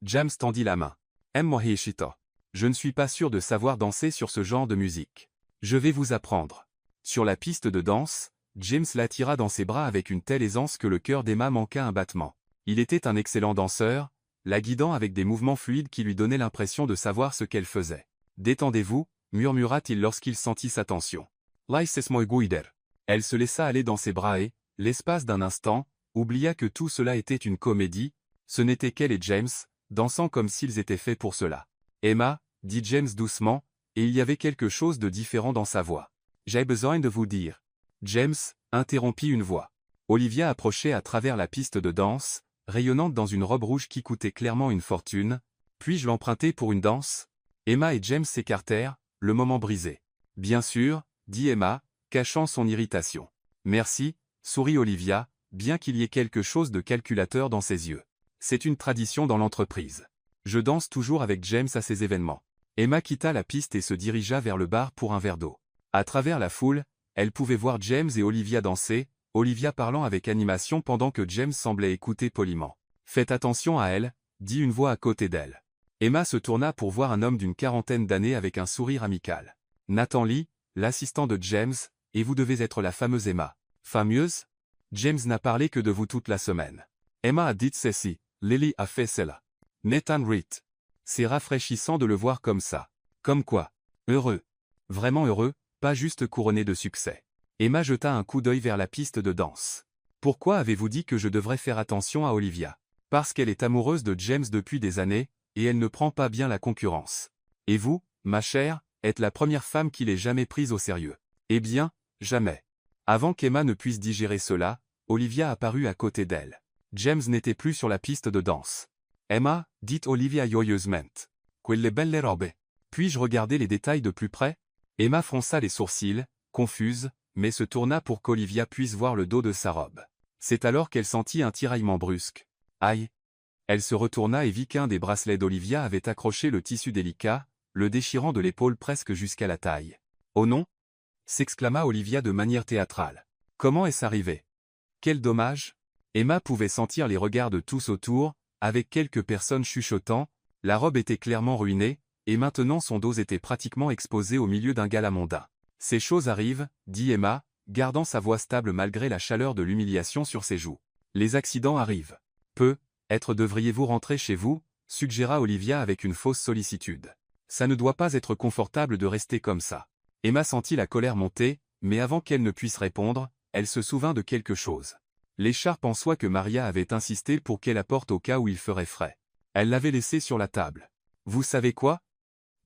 James tendit la main. Aime-moi Hishito. Je ne suis pas sûr de savoir danser sur ce genre de musique. Je vais vous apprendre. Sur la piste de danse, James l'attira dans ses bras avec une telle aisance que le cœur d'Emma manqua un battement. Il était un excellent danseur, la guidant avec des mouvements fluides qui lui donnaient l'impression de savoir ce qu'elle faisait. Détendez-vous, murmura-t-il lorsqu'il sentit sa tension. Laisses moi guider. Elle se laissa aller dans ses bras et, l'espace d'un instant, oublia que tout cela était une comédie, ce n'était qu'elle et James, dansant comme s'ils étaient faits pour cela. Emma, dit James doucement, et il y avait quelque chose de différent dans sa voix. J'ai besoin de vous dire. James, interrompit une voix. Olivia approchait à travers la piste de danse, rayonnante dans une robe rouge qui coûtait clairement une fortune. Puis-je l'emprunter pour une danse? Emma et James s'écartèrent, le moment brisé. Bien sûr, dit Emma, cachant son irritation. Merci, sourit Olivia, bien qu'il y ait quelque chose de calculateur dans ses yeux. C'est une tradition dans l'entreprise. Je danse toujours avec James à ces événements. Emma quitta la piste et se dirigea vers le bar pour un verre d'eau. À travers la foule, elle pouvait voir James et Olivia danser, Olivia parlant avec animation pendant que James semblait écouter poliment. « Faites attention à elle », dit une voix à côté d'elle. Emma se tourna pour voir un homme d'une quarantaine d'années avec un sourire amical. « Nathan Lee, l'assistant de James, et vous devez être la fameuse Emma. »« Fameuse ? James n'a parlé que de vous toute la semaine. » Emma a dit ceci, Lily a fait cela. Nathan Reed. C'est rafraîchissant de le voir comme ça. Comme quoi. Heureux. Vraiment heureux, pas juste couronné de succès. Emma jeta un coup d'œil vers la piste de danse. Pourquoi avez-vous dit que je devrais faire attention à Olivia? Parce qu'elle est amoureuse de James depuis des années, et elle ne prend pas bien la concurrence. Et vous, ma chère, êtes la première femme qui l'ait jamais prise au sérieux. Eh bien, jamais. Avant qu'Emma ne puisse digérer cela, Olivia apparut à côté d'elle. James n'était plus sur la piste de danse. Emma, dit Olivia joyeusement. Quelle belle robe. Puis-je regarder les détails de plus près? Emma fronça les sourcils, confuse, mais se tourna pour qu'Olivia puisse voir le dos de sa robe. C'est alors qu'elle sentit un tiraillement brusque. Aïe! Elle se retourna et vit qu'un des bracelets d'Olivia avait accroché le tissu délicat, le déchirant de l'épaule presque jusqu'à la taille. « Oh non !» s'exclama Olivia de manière théâtrale. « Comment est-ce arrivé? Quel dommage !» Emma pouvait sentir les regards de tous autour, avec quelques personnes chuchotant, la robe était clairement ruinée, et maintenant son dos était pratiquement exposé au milieu d'un gala mondain. « Ces choses arrivent, dit Emma, gardant sa voix stable malgré la chaleur de l'humiliation sur ses joues. Les accidents arrivent. Peut-être devriez-vous rentrer chez vous, suggéra Olivia avec une fausse sollicitude. Ça ne doit pas être confortable de rester comme ça. Emma sentit la colère monter, mais avant qu'elle ne puisse répondre, elle se souvint de quelque chose. L'écharpe en soie que Maria avait insisté pour qu'elle apporte au cas où il ferait frais. Elle l'avait laissée sur la table. Vous savez quoi?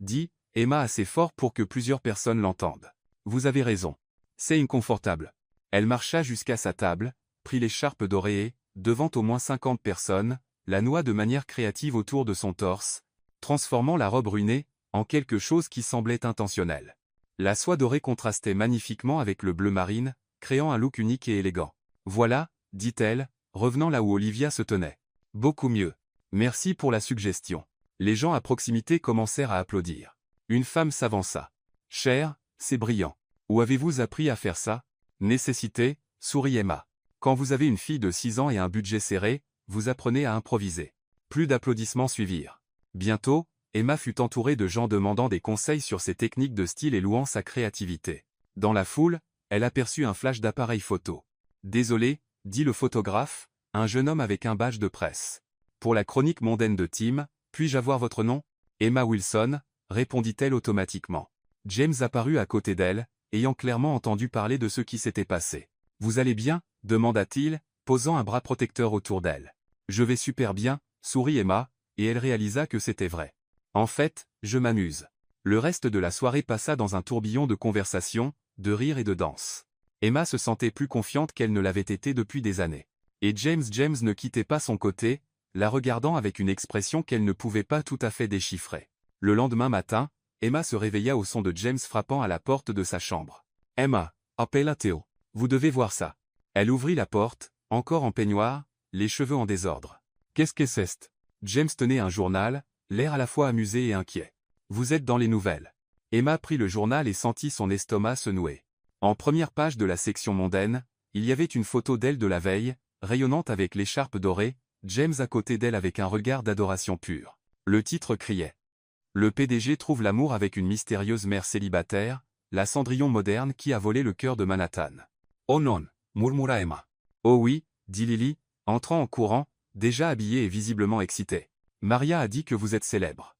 Dit Emma assez fort pour que plusieurs personnes l'entendent. Vous avez raison. C'est inconfortable. Elle marcha jusqu'à sa table, prit l'écharpe dorée et, devant au moins 50 personnes, la noua de manière créative autour de son torse, transformant la robe ruinée en quelque chose qui semblait intentionnel. La soie dorée contrastait magnifiquement avec le bleu marine, créant un look unique et élégant. Voilà, dit-elle, revenant là où Olivia se tenait. Beaucoup mieux. Merci pour la suggestion. Les gens à proximité commencèrent à applaudir. Une femme s'avança. Cher, c'est brillant. Où avez-vous appris à faire ça? Nécessité, sourit Emma. Quand vous avez une fille de 6 ans et un budget serré, vous apprenez à improviser. Plus d'applaudissements suivirent. Bientôt, Emma fut entourée de gens demandant des conseils sur ses techniques de style et louant sa créativité. Dans la foule, elle aperçut un flash d'appareil photo. Désolé, dit le photographe, un jeune homme avec un badge de presse. Pour la chronique mondaine de Tim, puis-je avoir votre nom? Emma Wilson, répondit-elle automatiquement. James apparut à côté d'elle, ayant clairement entendu parler de ce qui s'était passé. Vous allez bien? Demanda-t-il, posant un bras protecteur autour d'elle. Je vais super bien, sourit Emma, et elle réalisa que c'était vrai. En fait, je m'amuse. Le reste de la soirée passa dans un tourbillon de conversation, de rire et de danse. Emma se sentait plus confiante qu'elle ne l'avait été depuis des années. Et James ne quittait pas son côté, la regardant avec une expression qu'elle ne pouvait pas tout à fait déchiffrer. Le lendemain matin, Emma se réveilla au son de James frappant à la porte de sa chambre. « Emma, appelle Théo. Vous devez voir ça. » Elle ouvrit la porte, encore en peignoir, les cheveux en désordre. « Qu'est-ce que c'est ?» James tenait un journal, l'air à la fois amusé et inquiet. « Vous êtes dans les nouvelles. » Emma prit le journal et sentit son estomac se nouer. En première page de la section mondaine, il y avait une photo d'elle de la veille, rayonnante avec l'écharpe dorée, James à côté d'elle avec un regard d'adoration pure. Le titre criait. Le PDG trouve l'amour avec une mystérieuse mère célibataire, la Cendrillon moderne qui a volé le cœur de Manhattan. Oh non, murmura Emma. Oh oui, dit Lily, entrant en courant, déjà habillée et visiblement excitée. Maria a dit que vous êtes célèbre.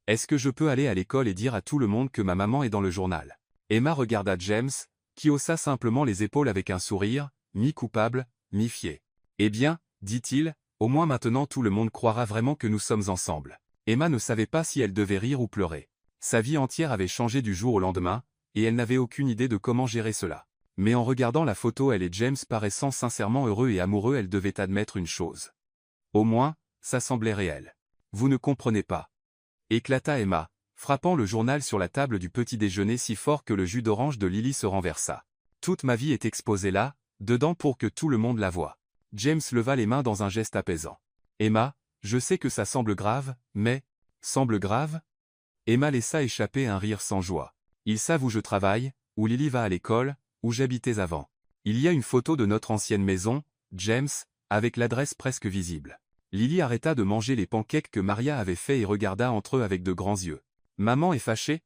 Est-ce que je peux aller à l'école et dire à tout le monde que ma maman est dans le journal? Emma regarda James, qui haussa simplement les épaules avec un sourire, mi-coupable, mi-fier. Eh bien, dit-il, au moins maintenant tout le monde croira vraiment que nous sommes ensemble. Emma ne savait pas si elle devait rire ou pleurer. Sa vie entière avait changé du jour au lendemain, et elle n'avait aucune idée de comment gérer cela. Mais en regardant la photo elle et James paraissant sincèrement heureux et amoureux elle devait admettre une chose. Au moins, ça semblait réel. Vous ne comprenez pas. Éclata Emma, frappant le journal sur la table du petit déjeuner si fort que le jus d'orange de Lily se renversa. Toute ma vie est exposée là, dedans pour que tout le monde la voie. James leva les mains dans un geste apaisant. Emma, je sais que ça semble grave, mais... Semble grave? Emma laissa échapper un rire sans joie. Ils savent où je travaille, où Lily va à l'école, où j'habitais avant. Il y a une photo de notre ancienne maison, James, avec l'adresse presque visible. Lily arrêta de manger les pancakes que Maria avait fait et regarda entre eux avec de grands yeux. « Maman est fâchée ?»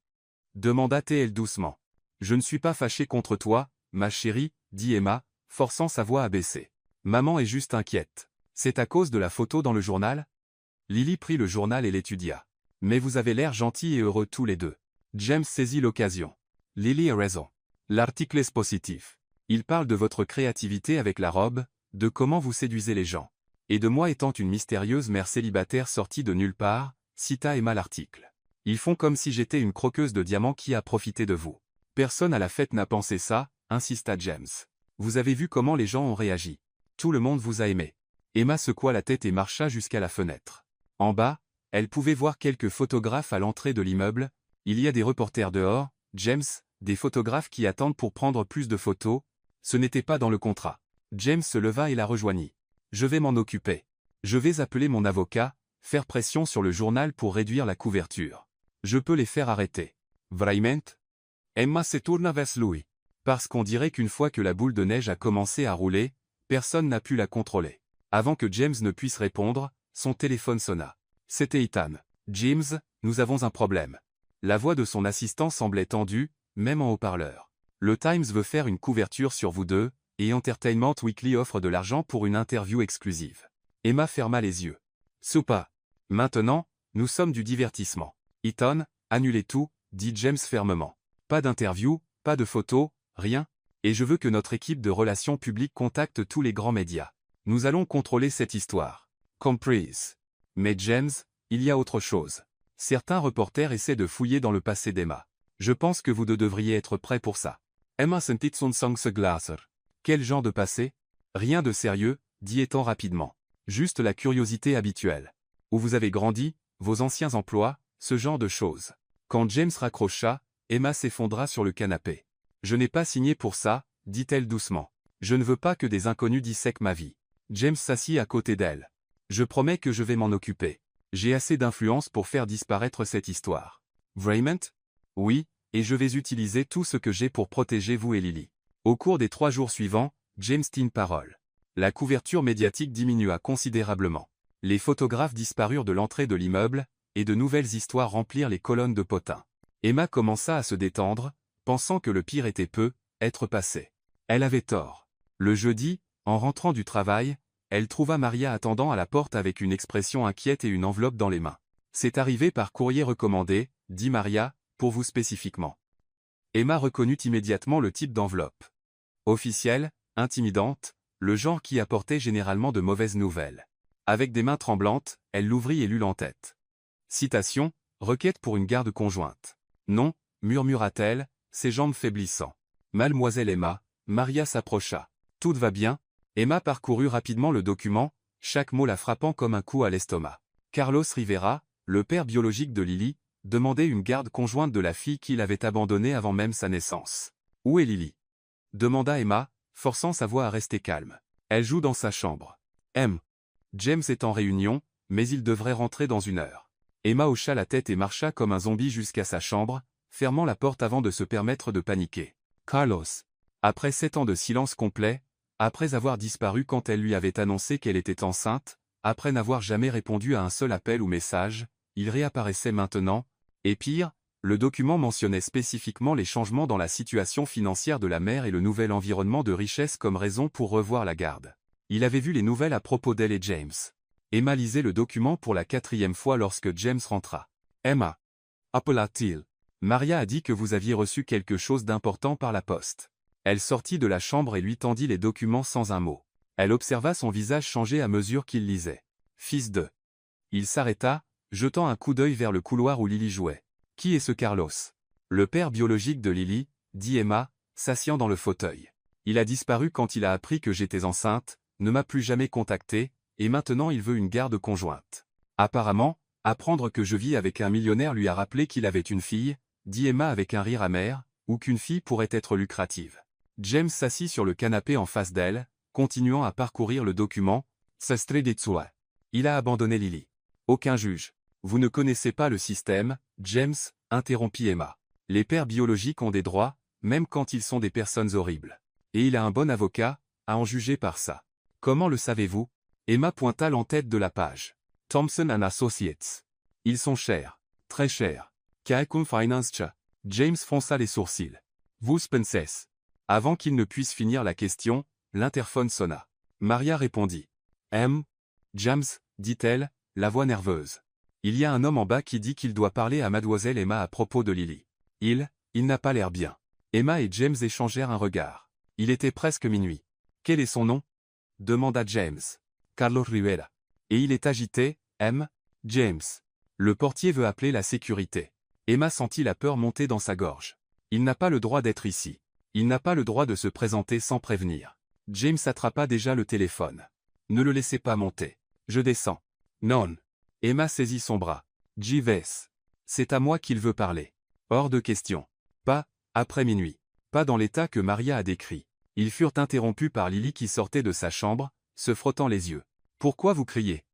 demanda-t-elle doucement. « Je ne suis pas fâchée contre toi, ma chérie, » dit Emma, forçant sa voix à baisser. « Maman est juste inquiète. C'est à cause de la photo dans le journal ?» Lily prit le journal et l'étudia. « Mais vous avez l'air gentils et heureux tous les deux. » James saisit l'occasion. « Lily a raison. L'article est positif. Il parle de votre créativité avec la robe, de comment vous séduisez les gens. Et de moi étant une mystérieuse mère célibataire sortie de nulle part, » cita Emma l'article. « Ils font comme si j'étais une croqueuse de diamants qui a profité de vous. » « Personne à la fête n'a pensé ça, » insista James. « Vous avez vu comment les gens ont réagi. Tout le monde vous a aimé. » Emma secoua la tête et marcha jusqu'à la fenêtre. En bas, elle pouvait voir quelques photographes à l'entrée de l'immeuble. Il y a des reporters dehors, James, des photographes qui attendent pour prendre plus de photos. Ce n'était pas dans le contrat. James se leva et la rejoignit. « Je vais m'en occuper. Je vais appeler mon avocat, faire pression sur le journal pour réduire la couverture. Je peux les faire arrêter. » Vraiment? Emma se tourna vers lui. Parce qu'on dirait qu'une fois que la boule de neige a commencé à rouler, personne n'a pu la contrôler. Avant que James ne puisse répondre, son téléphone sonna. C'était Ethan. « James, nous avons un problème. » La voix de son assistant semblait tendue, même en haut-parleur. « Le Times veut faire une couverture sur vous deux, et Entertainment Weekly offre de l'argent pour une interview exclusive. » Emma ferma les yeux. « Soupa. Maintenant, nous sommes du divertissement. » « Ethan, annulez tout, » dit James fermement. « Pas d'interview, pas de photos, rien. Et je veux que notre équipe de relations publiques contacte tous les grands médias. Nous allons contrôler cette histoire. Comprise. Mais James, il y a autre chose. Certains reporters essaient de fouiller dans le passé d'Emma. Je pense que vous deux devriez être prêts pour ça. » Emma sentit son sang se glacer. « Quel genre de passé? » Rien de sérieux, dit Ethan rapidement. Juste la curiosité habituelle. Où vous avez grandi, vos anciens emplois, ce genre de choses. Quand James raccrocha, Emma s'effondra sur le canapé. « Je n'ai pas signé pour ça, » dit-elle doucement. « Je ne veux pas que des inconnus dissèquent ma vie. » James s'assit à côté d'elle. « Je promets que je vais m'en occuper. J'ai assez d'influence pour faire disparaître cette histoire. » Vraiment? Oui, et je vais utiliser tout ce que j'ai pour protéger vous et Lily. Au cours des 3 jours suivants, James tint parole. La couverture médiatique diminua considérablement. Les photographes disparurent de l'entrée de l'immeuble, et de nouvelles histoires remplirent les colonnes de potins. Emma commença à se détendre, pensant que le pire était être passé. Elle avait tort. Le jeudi, en rentrant du travail, elle trouva Maria attendant à la porte avec une expression inquiète et une enveloppe dans les mains. « C'est arrivé par courrier recommandé, » dit Maria, « pour vous spécifiquement. » Emma reconnut immédiatement le type d'enveloppe. Officielle, intimidante, le genre qui apportait généralement de mauvaises nouvelles. Avec des mains tremblantes, elle l'ouvrit et lut l'en-tête. Citation, requête pour une garde conjointe. Non, murmura-t-elle, ses jambes faiblissant. Mademoiselle Emma, Maria s'approcha. Tout va bien? Emma parcourut rapidement le document, chaque mot la frappant comme un coup à l'estomac. Carlos Rivera, le père biologique de Lily, demandait une garde conjointe de la fille qu'il avait abandonnée avant même sa naissance. Où est Lily? Demanda Emma, forçant sa voix à rester calme. Elle joue dans sa chambre. James est en réunion, mais il devrait rentrer dans 1 heure. Emma hocha la tête et marcha comme un zombie jusqu'à sa chambre, fermant la porte avant de se permettre de paniquer. Carlos. Après 7 ans de silence complet, après avoir disparu quand elle lui avait annoncé qu'elle était enceinte, après n'avoir jamais répondu à un seul appel ou message, il réapparaissait maintenant, et pire, le document mentionnait spécifiquement les changements dans la situation financière de la mère et le nouvel environnement de richesse comme raison pour revoir la garde. Il avait vu les nouvelles à propos d'elle et James. Emma lisait le document pour la 4e fois lorsque James rentra. « Emma. » appela-t-il. « Maria a dit que vous aviez reçu quelque chose d'important par la poste. » Elle sortit de la chambre et lui tendit les documents sans un mot. Elle observa son visage changer à mesure qu'il lisait. « Fils de... » Il s'arrêta, jetant un coup d'œil vers le couloir où Lily jouait. « Qui est ce Carlos? » Le père biologique de Lily, dit Emma, s'assiant dans le fauteuil. « Il a disparu quand il a appris que j'étais enceinte, ne m'a plus jamais contacté, et maintenant il veut une garde conjointe. Apparemment, apprendre que je vis avec un millionnaire lui a rappelé qu'il avait une fille, » dit Emma avec un rire amer, « ou qu'une fille pourrait être lucrative. » James s'assit sur le canapé en face d'elle, continuant à parcourir le document. « Ça streditsua. » Il a abandonné Lily. Aucun juge. Vous ne connaissez pas le système, James, interrompit Emma. Les pères biologiques ont des droits, même quand ils sont des personnes horribles. Et il a un bon avocat, à en juger par ça. Comment le savez-vous? Emma pointa l'en-tête de la page. Thompson & Associates. Ils sont chers. Très chers. Kaekun Finance Cha. James fronça les sourcils. Vous pensez? Avant qu'il ne puisse finir la question, l'interphone sonna. Maria répondit. James, dit-elle, la voix nerveuse. Il y a un homme en bas qui dit qu'il doit parler à mademoiselle Emma à propos de Lily. Il n'a pas l'air bien. Emma et James échangèrent un regard. Il était presque minuit. Quel est son nom? Demanda James. Carlos Rivera. Et il est agité, James. Le portier veut appeler la sécurité. Emma sentit la peur monter dans sa gorge. Il n'a pas le droit d'être ici. Il n'a pas le droit de se présenter sans prévenir. James attrapa déjà le téléphone. Ne le laissez pas monter. Je descends. Non. Emma saisit son bras. Jeeves. C'est à moi qu'il veut parler. Hors de question. Pas, après minuit. Pas dans l'état que Maria a décrit. Ils furent interrompus par Lily qui sortait de sa chambre, se frottant les yeux. Pourquoi vous criez?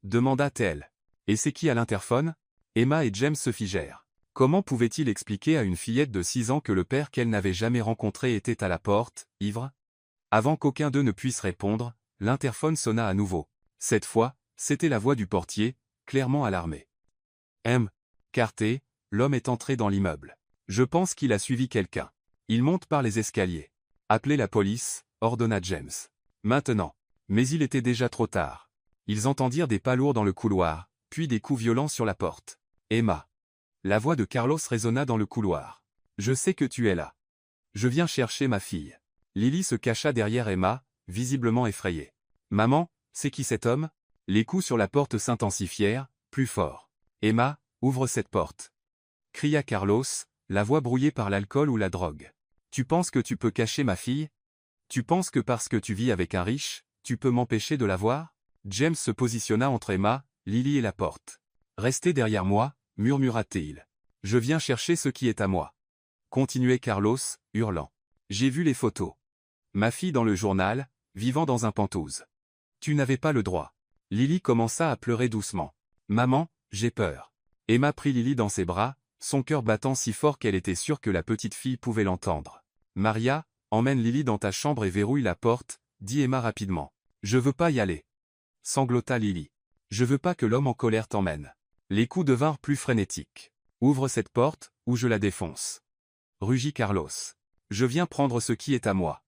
Demanda-t-elle. Et c'est qui à l'interphone? Emma et James se figèrent. Comment pouvait-il expliquer à une fillette de 6 ans que le père qu'elle n'avait jamais rencontré était à la porte, ivre? Avant qu'aucun d'eux ne puisse répondre, l'interphone sonna à nouveau. Cette fois, c'était la voix du portier, clairement alarmé. Carter, l'homme est entré dans l'immeuble. Je pense qu'il a suivi quelqu'un. Il monte par les escaliers. Appelez la police, ordonna James. Maintenant. Mais il était déjà trop tard. Ils entendirent des pas lourds dans le couloir, puis des coups violents sur la porte. Emma. La voix de Carlos résonna dans le couloir. Je sais que tu es là. Je viens chercher ma fille. Lily se cacha derrière Emma, visiblement effrayée. Maman, c'est qui cet homme? Les coups sur la porte s'intensifièrent, plus fort. Emma, ouvre cette porte. Cria Carlos, la voix brouillée par l'alcool ou la drogue. Tu penses que tu peux cacher ma fille? Tu penses que parce que tu vis avec un riche, tu peux m'empêcher de la voir? James se positionna entre Emma, Lily et la porte. Restez derrière moi, murmura-t-il. Je viens chercher ce qui est à moi. Continuait Carlos, hurlant. J'ai vu les photos. Ma fille dans le journal, vivant dans un penthouse. Tu n'avais pas le droit. Lily commença à pleurer doucement. Maman, j'ai peur. Emma prit Lily dans ses bras, son cœur battant si fort qu'elle était sûre que la petite fille pouvait l'entendre. Maria, emmène Lily dans ta chambre et verrouille la porte, dit Emma rapidement. Je veux pas y aller. Sanglota Lily. Je veux pas que l'homme en colère t'emmène. Les coups devinrent plus frénétiques. Ouvre cette porte, ou je la défonce. Rugit Carlos. Je viens prendre ce qui est à moi.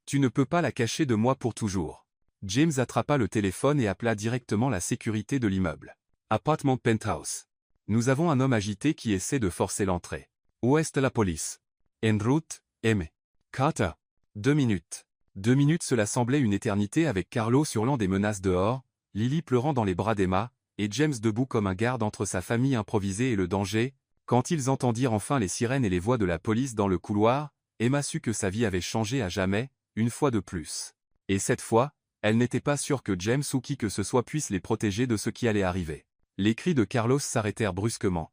Tu ne peux pas la cacher de moi pour toujours. James attrapa le téléphone et appela directement la sécurité de l'immeuble. Appartement Penthouse. Nous avons un homme agité qui essaie de forcer l'entrée. Où est la police? En route, M. Carter. 2 minutes. 2 minutes, cela semblait une éternité avec Carlos hurlant des menaces dehors, Lily pleurant dans les bras d'Emma, et James debout comme un garde entre sa famille improvisée et le danger. Quand ils entendirent enfin les sirènes et les voix de la police dans le couloir, Emma sut que sa vie avait changé à jamais, une fois de plus. Et cette fois, elle n'était pas sûre que James ou qui que ce soit puisse les protéger de ce qui allait arriver. Les cris de Carlos s'arrêtèrent brusquement.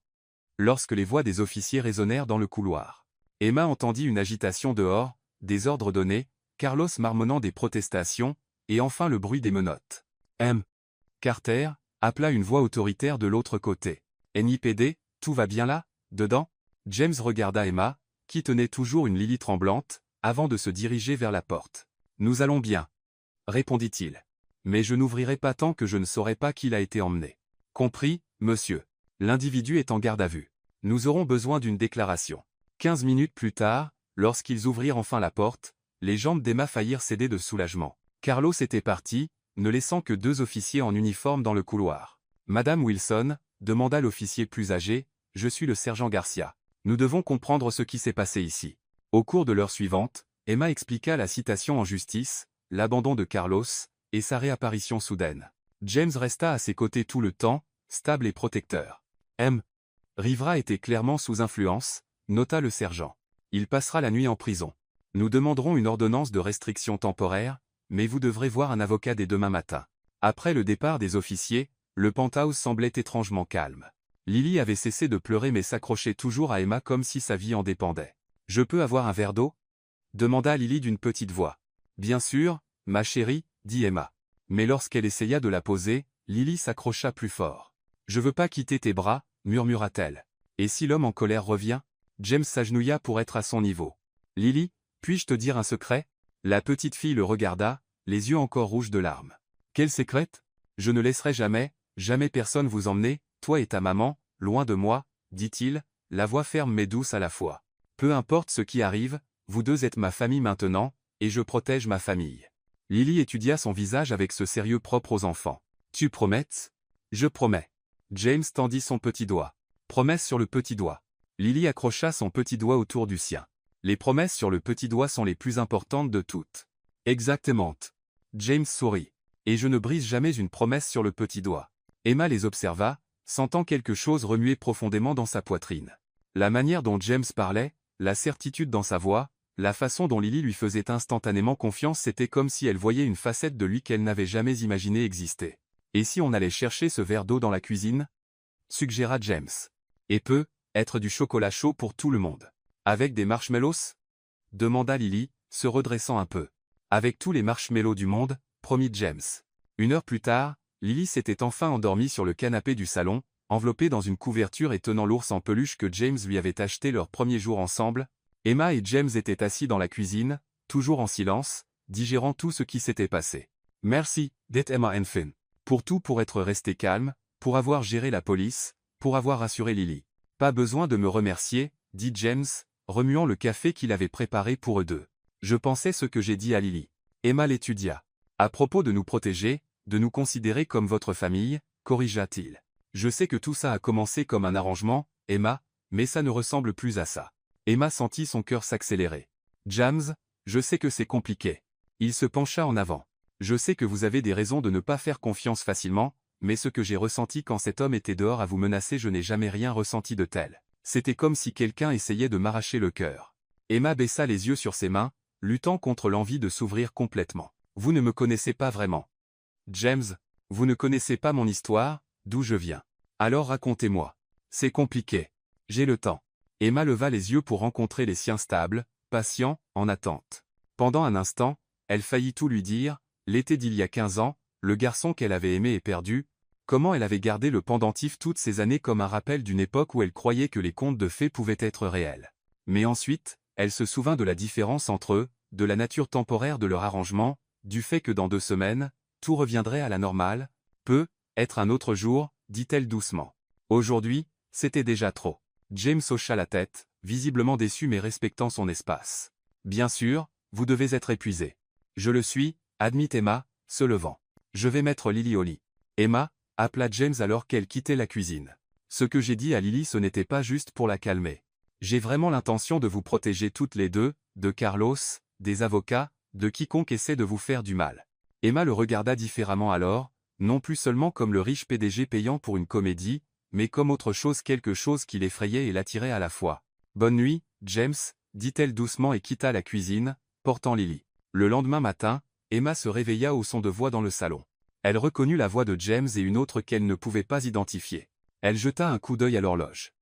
Lorsque les voix des officiers résonnèrent dans le couloir. Emma entendit une agitation dehors, des ordres donnés, Carlos marmonnant des protestations, et enfin le bruit des menottes. Carter, appela une voix autoritaire de l'autre côté. NIPD, tout va bien là, dedans? James regarda Emma, qui tenait toujours une Lily tremblante, avant de se diriger vers la porte. Nous allons bien, répondit-il. Mais je n'ouvrirai pas tant que je ne saurai pas qui l'a été emmené. Compris, monsieur. L'individu est en garde à vue. Nous aurons besoin d'une déclaration. 15 minutes plus tard, lorsqu'ils ouvrirent enfin la porte, les jambes d'Emma faillirent céder de soulagement. Carlos était parti, ne laissant que 2 officiers en uniforme dans le couloir. Madame Wilson, demanda l'officier plus âgé, je suis le sergent Garcia. Nous devons comprendre ce qui s'est passé ici. Au cours de l'heure suivante, Emma expliqua la citation en justice, l'abandon de Carlos, et sa réapparition soudaine. James resta à ses côtés tout le temps, stable et protecteur. Rivera était clairement sous influence, nota le sergent. Il passera la nuit en prison. Nous demanderons une ordonnance de restriction temporaire, mais vous devrez voir un avocat dès demain matin. Après le départ des officiers, le penthouse semblait étrangement calme. Lily avait cessé de pleurer mais s'accrochait toujours à Emma comme si sa vie en dépendait. « Je peux avoir un verre d'eau » demanda Lily d'une petite voix. « Bien sûr, ma chérie, dit Emma. Mais lorsqu'elle essaya de la poser, Lily s'accrocha plus fort. « Je veux pas quitter tes bras, murmura-t-elle. Et si l'homme en colère revient ?» James s'agenouilla pour être à son niveau. « Lily, puis-je te dire un secret ?» La petite fille le regarda, les yeux encore rouges de larmes. « Quel secret ? Je ne laisserai jamais, jamais personne vous emmener, toi et ta maman, loin de moi, dit-il, la voix ferme mais douce à la fois. Peu importe ce qui arrive, vous deux êtes ma famille maintenant, et je protège ma famille. » Lily étudia son visage avec ce sérieux propre aux enfants. « Tu promets ?»« Je promets. » James tendit son petit doigt. Promesse sur le petit doigt. Lily accrocha son petit doigt autour du sien. Les promesses sur le petit doigt sont les plus importantes de toutes. Exactement. James sourit. Et je ne brise jamais une promesse sur le petit doigt. Emma les observa, sentant quelque chose remuer profondément dans sa poitrine. La manière dont James parlait, la certitude dans sa voix, la façon dont Lily lui faisait instantanément confiance, c'était comme si elle voyait une facette de lui qu'elle n'avait jamais imaginé exister. Et si on allait chercher ce verre d'eau dans la cuisine ? Suggéra James. Et peut être du chocolat chaud pour tout le monde. Avec des marshmallows ? Demanda Lily, se redressant un peu. Avec tous les marshmallows du monde, promit James. 1 heure plus tard, Lily s'était enfin endormie sur le canapé du salon, enveloppée dans une couverture et tenant l'ours en peluche que James lui avait acheté leur premier jour ensemble. Emma et James étaient assis dans la cuisine, toujours en silence, digérant tout ce qui s'était passé. « Merci, dit Emma enfin. Pour être resté calme, pour avoir géré la police, pour avoir rassuré Lily. »« Pas besoin de me remercier, » dit James, remuant le café qu'il avait préparé pour eux deux. « Je pensais ce que j'ai dit à Lily. » Emma l'étudia. « À propos de nous protéger, de nous considérer comme votre famille, corrigea-t-il. Je sais que tout ça a commencé comme un arrangement, Emma, mais ça ne ressemble plus à ça. » Emma sentit son cœur s'accélérer. « James, je sais que c'est compliqué. » Il se pencha en avant. « Je sais que vous avez des raisons de ne pas faire confiance facilement, mais ce que j'ai ressenti quand cet homme était dehors à vous menacer, je n'ai jamais rien ressenti de tel. C'était comme si quelqu'un essayait de m'arracher le cœur. » Emma baissa les yeux sur ses mains, luttant contre l'envie de s'ouvrir complètement. « Vous ne me connaissez pas vraiment. James, vous ne connaissez pas mon histoire, d'où je viens. Alors racontez-moi. C'est compliqué. J'ai le temps. » Emma leva les yeux pour rencontrer les siens stables, patients, en attente. Pendant un instant, elle faillit tout lui dire, l'été d'il y a 15 ans, le garçon qu'elle avait aimé et perdu, comment elle avait gardé le pendentif toutes ces années comme un rappel d'une époque où elle croyait que les contes de fées pouvaient être réels. Mais ensuite, elle se souvint de la différence entre eux, de la nature temporaire de leur arrangement, du fait que dans 2 semaines, tout reviendrait à la normale, peut être un autre jour, dit-elle doucement. Aujourd'hui, c'était déjà trop. James hocha la tête, visiblement déçu mais respectant son espace. Bien sûr, vous devez être épuisé. Je le suis, admit Emma, se levant. Je vais mettre Lily au lit. Emma, appela James alors qu'elle quittait la cuisine. Ce que j'ai dit à Lily, ce n'était pas juste pour la calmer. J'ai vraiment l'intention de vous protéger toutes les deux, de Carlos, des avocats, de quiconque essaie de vous faire du mal. Emma le regarda différemment alors, non plus seulement comme le riche PDG payant pour une comédie, mais comme autre chose, quelque chose qui l'effrayait et l'attirait à la fois. « Bonne nuit, James » dit-elle doucement et quitta la cuisine, portant Lily. Le lendemain matin, Emma se réveilla au son de voix dans le salon. Elle reconnut la voix de James et une autre qu'elle ne pouvait pas identifier. Elle jeta un coup d'œil à l'horloge.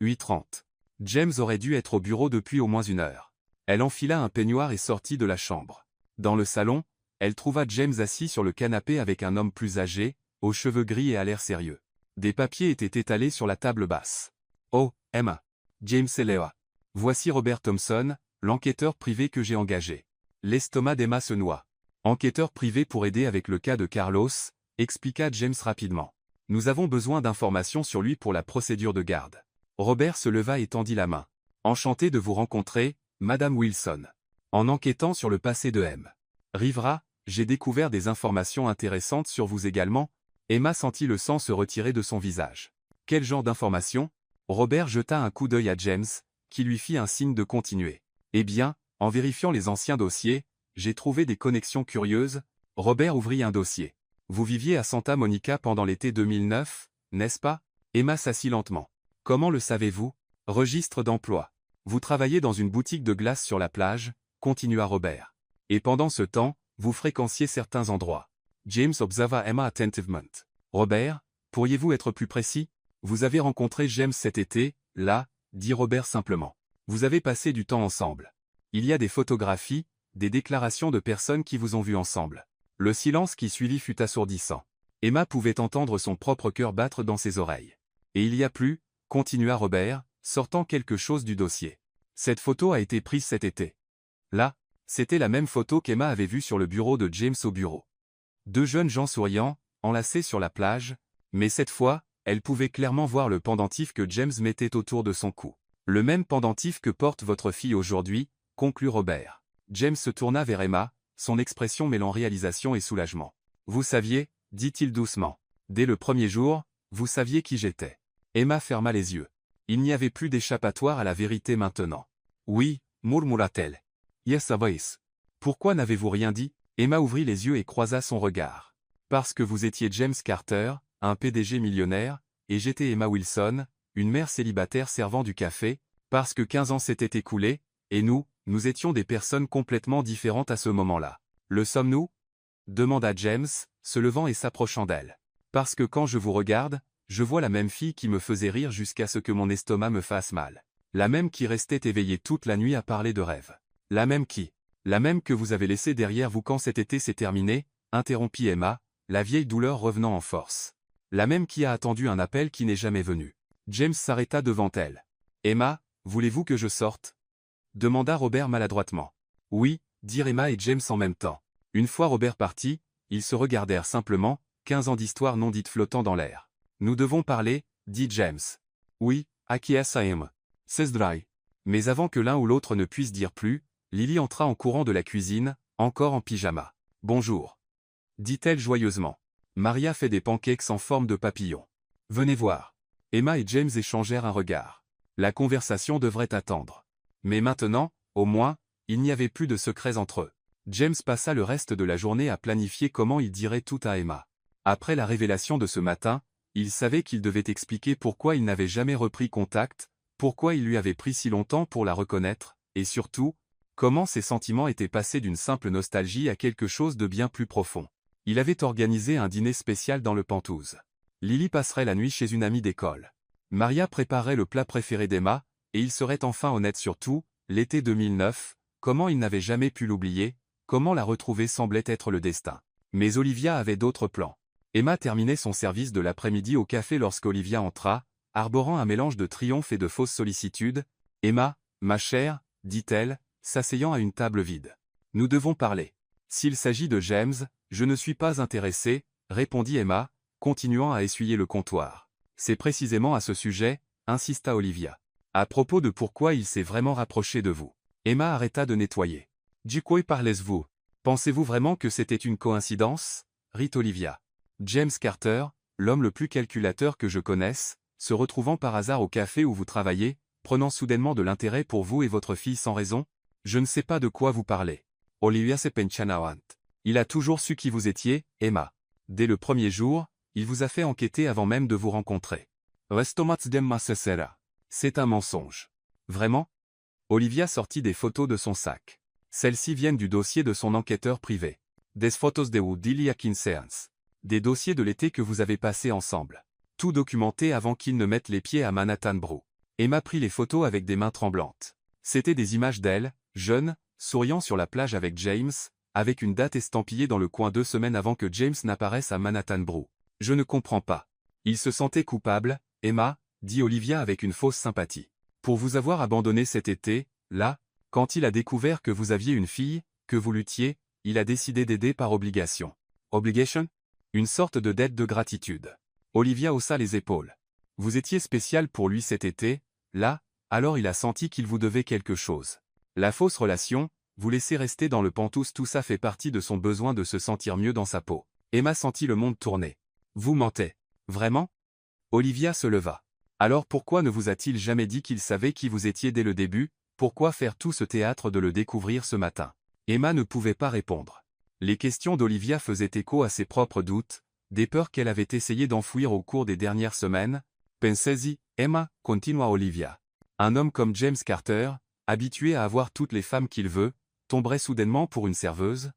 8h30. James aurait dû être au bureau depuis au moins 1 heure. Elle enfila un peignoir et sortit de la chambre. Dans le salon, elle trouva James assis sur le canapé avec un homme plus âgé, aux cheveux gris et à l'air sérieux. Des papiers étaient étalés sur la table basse. « Oh, Emma. James et Léa. Voici Robert Thompson, l'enquêteur privé que j'ai engagé. » L'estomac d'Emma se noua. « Enquêteur privé pour aider avec le cas de Carlos », expliqua James rapidement. « Nous avons besoin d'informations sur lui pour la procédure de garde. » Robert se leva et tendit la main. « Enchanté de vous rencontrer, Madame Wilson. En enquêtant sur le passé de M. Rivera, j'ai découvert des informations intéressantes sur vous également. » Emma sentit le sang se retirer de son visage. « Quel genre d'informations ?» Robert jeta un coup d'œil à James, qui lui fit un signe de continuer. « Eh bien, en vérifiant les anciens dossiers, j'ai trouvé des connexions curieuses. » Robert ouvrit un dossier. « Vous viviez à Santa Monica pendant l'été 2009, n'est-ce pas ?» Emma s'assit lentement. « Comment le savez-vous ?»« Registre d'emploi. Vous travaillez dans une boutique de glace sur la plage, » continua Robert. « Et pendant ce temps, vous fréquentiez certains endroits. » James observa Emma attentivement. « Robert, pourriez-vous être plus précis ? Vous avez rencontré James cet été, là, » dit Robert simplement. « Vous avez passé du temps ensemble. Il y a des photographies, des déclarations de personnes qui vous ont vu ensemble. » Le silence qui suivit fut assourdissant. Emma pouvait entendre son propre cœur battre dans ses oreilles. Et il y a plus, continua Robert, sortant quelque chose du dossier. Cette photo a été prise cet été. Là, c'était la même photo qu'Emma avait vue sur le bureau de James au bureau. Deux jeunes gens souriants, enlacés sur la plage, mais cette fois, elle pouvait clairement voir le pendentif que James mettait autour de son cou. Le même pendentif que porte votre fille aujourd'hui, conclut Robert. James se tourna vers Emma, son expression mêlant réalisation et soulagement. Vous saviez, dit-il doucement. Dès le premier jour, vous saviez qui j'étais. Emma ferma les yeux. Il n'y avait plus d'échappatoire à la vérité maintenant. Oui, murmura-t-elle. Yes, voice. Pourquoi n'avez-vous rien dit? Emma ouvrit les yeux et croisa son regard. Parce que vous étiez James Carter, un PDG millionnaire, et j'étais Emma Wilson, une mère célibataire servant du café, parce que 15 ans s'étaient écoulés, et nous étions des personnes complètement différentes à ce moment-là. Le sommes-nous? Demanda James, se levant et s'approchant d'elle. Parce que quand je vous regarde, je vois la même fille qui me faisait rire jusqu'à ce que mon estomac me fasse mal. La même qui restait éveillée toute la nuit à parler de rêves. La même que vous avez laissée derrière vous quand cet été s'est terminé, interrompit Emma, la vieille douleur revenant en force. La même qui a attendu un appel qui n'est jamais venu. James s'arrêta devant elle. Emma, voulez-vous que je sorte? Demanda Robert maladroitement. Oui, dirent Emma et James en même temps. Une fois Robert parti, ils se regardèrent simplement, 15 ans d'histoire non dite flottant dans l'air. Nous devons parler, dit James. Oui, acquiesça Emma. C'est dry. Mais avant que l'un ou l'autre ne puisse dire plus, Lily entra en courant de la cuisine, encore en pyjama. Bonjour, dit-elle joyeusement. Maria fait des pancakes en forme de papillon. Venez voir. Emma et James échangèrent un regard. La conversation devrait attendre. Mais maintenant, au moins, il n'y avait plus de secrets entre eux. James passa le reste de la journée à planifier comment il dirait tout à Emma. Après la révélation de ce matin, il savait qu'il devait expliquer pourquoi il n'avait jamais repris contact, pourquoi il lui avait pris si longtemps pour la reconnaître, et surtout, comment ses sentiments étaient passés d'une simple nostalgie à quelque chose de bien plus profond. Il avait organisé un dîner spécial dans le Penthouse. Lily passerait la nuit chez une amie d'école. Maria préparait le plat préféré d'Emma, et il serait enfin honnête sur tout, l'été 2009, comment il n'avait jamais pu l'oublier, comment la retrouver semblait être le destin. Mais Olivia avait d'autres plans. Emma terminait son service de l'après-midi au café lorsqu'Olivia entra, arborant un mélange de triomphe et de fausse sollicitude. « Emma, ma chère, dit-elle, s'asseyant à une table vide. Nous devons parler. S'il s'agit de James, je ne suis pas intéressée, répondit Emma, continuant à essuyer le comptoir. C'est précisément à ce sujet, insista Olivia. À propos de pourquoi il s'est vraiment rapproché de vous. Emma arrêta de nettoyer. Du quoi parlez-vous? Pensez-vous vraiment que c'était une coïncidence? Rit Olivia. James Carter, l'homme le plus calculateur que je connaisse, se retrouvant par hasard au café où vous travaillez, prenant soudainement de l'intérêt pour vous et votre fille sans raison? Je ne sais pas de quoi vous parlez. Olivia se penchanawant. Il a toujours su qui vous étiez, Emma. Dès le premier jour, il vous a fait enquêter avant même de vous rencontrer. Restomats demma cesera. C'est un mensonge. Vraiment? Olivia sortit des photos de son sac. Celles-ci viennent du dossier de son enquêteur privé. Des photos de Woodilia Kinseans. Des dossiers de l'été que vous avez passés ensemble. Tout documenté avant qu'il ne mette les pieds à Manhattan Brew. Emma prit les photos avec des mains tremblantes. C'étaient des images d'elle, jeune, souriant sur la plage avec James, avec une date estampillée dans le coin 2 semaines avant que James n'apparaisse à Manhattan Brew. Je ne comprends pas. Il se sentait coupable, Emma, dit Olivia avec une fausse sympathie. Pour vous avoir abandonné cet été, là, quand il a découvert que vous aviez une fille, que vous luttiez, il a décidé d'aider par obligation. Obligation? Une sorte de dette de gratitude. Olivia haussa les épaules. Vous étiez spécial pour lui cet été, là, alors il a senti qu'il vous devait quelque chose. La fausse relation, vous laisser rester dans le Penthouse, tout ça fait partie de son besoin de se sentir mieux dans sa peau. Emma sentit le monde tourner. Vous mentez. Vraiment? Olivia se leva. Alors pourquoi ne vous a-t-il jamais dit qu'il savait qui vous étiez dès le début? Pourquoi faire tout ce théâtre de le découvrir ce matin? Emma ne pouvait pas répondre. Les questions d'Olivia faisaient écho à ses propres doutes, des peurs qu'elle avait essayé d'enfouir au cours des dernières semaines. Pensez-y, Emma, continua Olivia. Un homme comme James Carter, habitué à avoir toutes les femmes qu'il veut, tomberait soudainement pour une serveuse?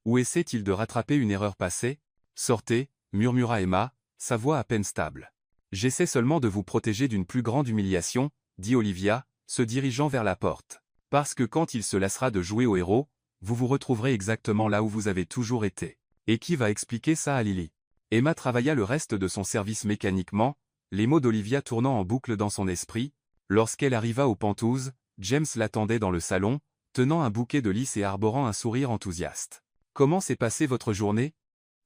Ou essaie-t-il de rattraper une erreur passée? Sortez, murmura Emma, sa voix à peine stable. J'essaie seulement de vous protéger d'une plus grande humiliation, dit Olivia, se dirigeant vers la porte. Parce que quand il se lassera de jouer au héros, vous vous retrouverez exactement là où vous avez toujours été. Et qui va expliquer ça à Lily? Emma travailla le reste de son service mécaniquement, les mots d'Olivia tournant en boucle dans son esprit. Lorsqu'elle arriva aux pentouses, James l'attendait dans le salon, tenant un bouquet de lys et arborant un sourire enthousiaste. « Comment s'est passée votre journée »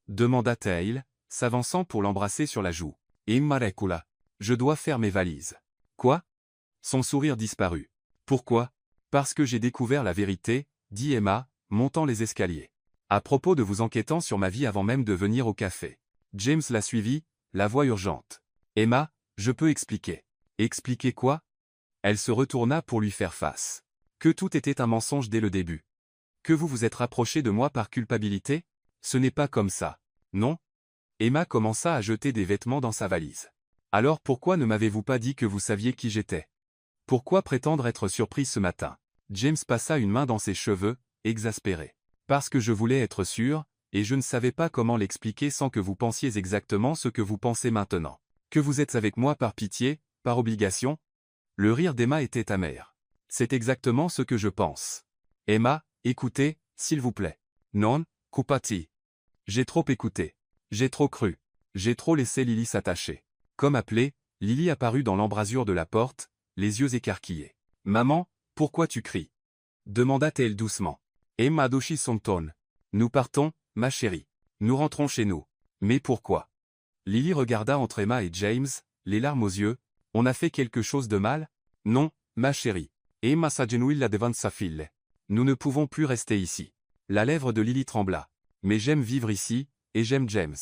demanda-t-elle, s'avançant pour l'embrasser sur la joue. « Immarecula. Je dois faire mes valises. »« Quoi » Son sourire disparut. « Pourquoi ?»« Parce que j'ai découvert la vérité, » dit Emma, montant les escaliers. « À propos de vous enquêtant sur ma vie avant même de venir au café. » James la suivit, la voix urgente. « Emma, je peux expliquer. »« Expliquer quoi ?» Elle se retourna pour lui faire face. « Que tout était un mensonge dès le début. Que vous vous êtes rapproché de moi par culpabilité ? Ce n'est pas comme ça. Non ?» Emma commença à jeter des vêtements dans sa valise. « Alors pourquoi ne m'avez-vous pas dit que vous saviez qui j'étais ? Pourquoi prétendre être surprise ce matin ?» James passa une main dans ses cheveux, exaspéré. « Parce que je voulais être sûr, et je ne savais pas comment l'expliquer sans que vous pensiez exactement ce que vous pensez maintenant. Que vous êtes avec moi par pitié, par obligation ?» Le rire d'Emma était amer. « C'est exactement ce que je pense. Emma, écoutez, s'il vous plaît. Non, Kupati. J'ai trop écouté. J'ai trop cru. J'ai trop laissé Lily s'attacher. » Comme appelée, Lily apparut dans l'embrasure de la porte, les yeux écarquillés. « Maman, pourquoi tu cries ?» demanda-t-elle doucement. Emma douchi son ton. « Nous partons, ma chérie. Nous rentrons chez nous. »« Mais pourquoi ?» Lily regarda entre Emma et James, les larmes aux yeux. « On a fait quelque chose de mal ? » ?»« Non, ma chérie. » Emma s'agenouilla devant sa fille. « Nous ne pouvons plus rester ici. » La lèvre de Lily trembla. « Mais j'aime vivre ici, et j'aime James.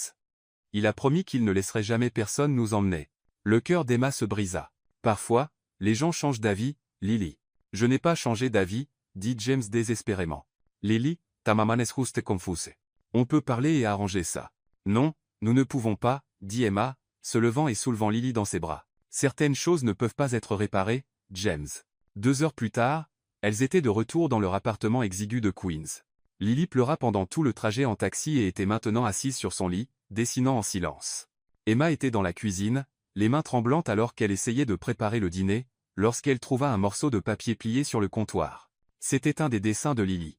Il a promis qu'il ne laisserait jamais personne nous emmener. » Le cœur d'Emma se brisa. « Parfois, les gens changent d'avis, Lily. »« Je n'ai pas changé d'avis, » dit James désespérément. « Lily, ta maman est juste confuse. On peut parler et arranger ça. »« Non, nous ne pouvons pas, » dit Emma, se levant et soulevant Lily dans ses bras. « Certaines choses ne peuvent pas être réparées, James. » 2 heures plus tard, elles étaient de retour dans leur appartement exigu de Queens. Lily pleura pendant tout le trajet en taxi et était maintenant assise sur son lit, dessinant en silence. Emma était dans la cuisine, les mains tremblantes alors qu'elle essayait de préparer le dîner, lorsqu'elle trouva un morceau de papier plié sur le comptoir. C'était un des dessins de Lily.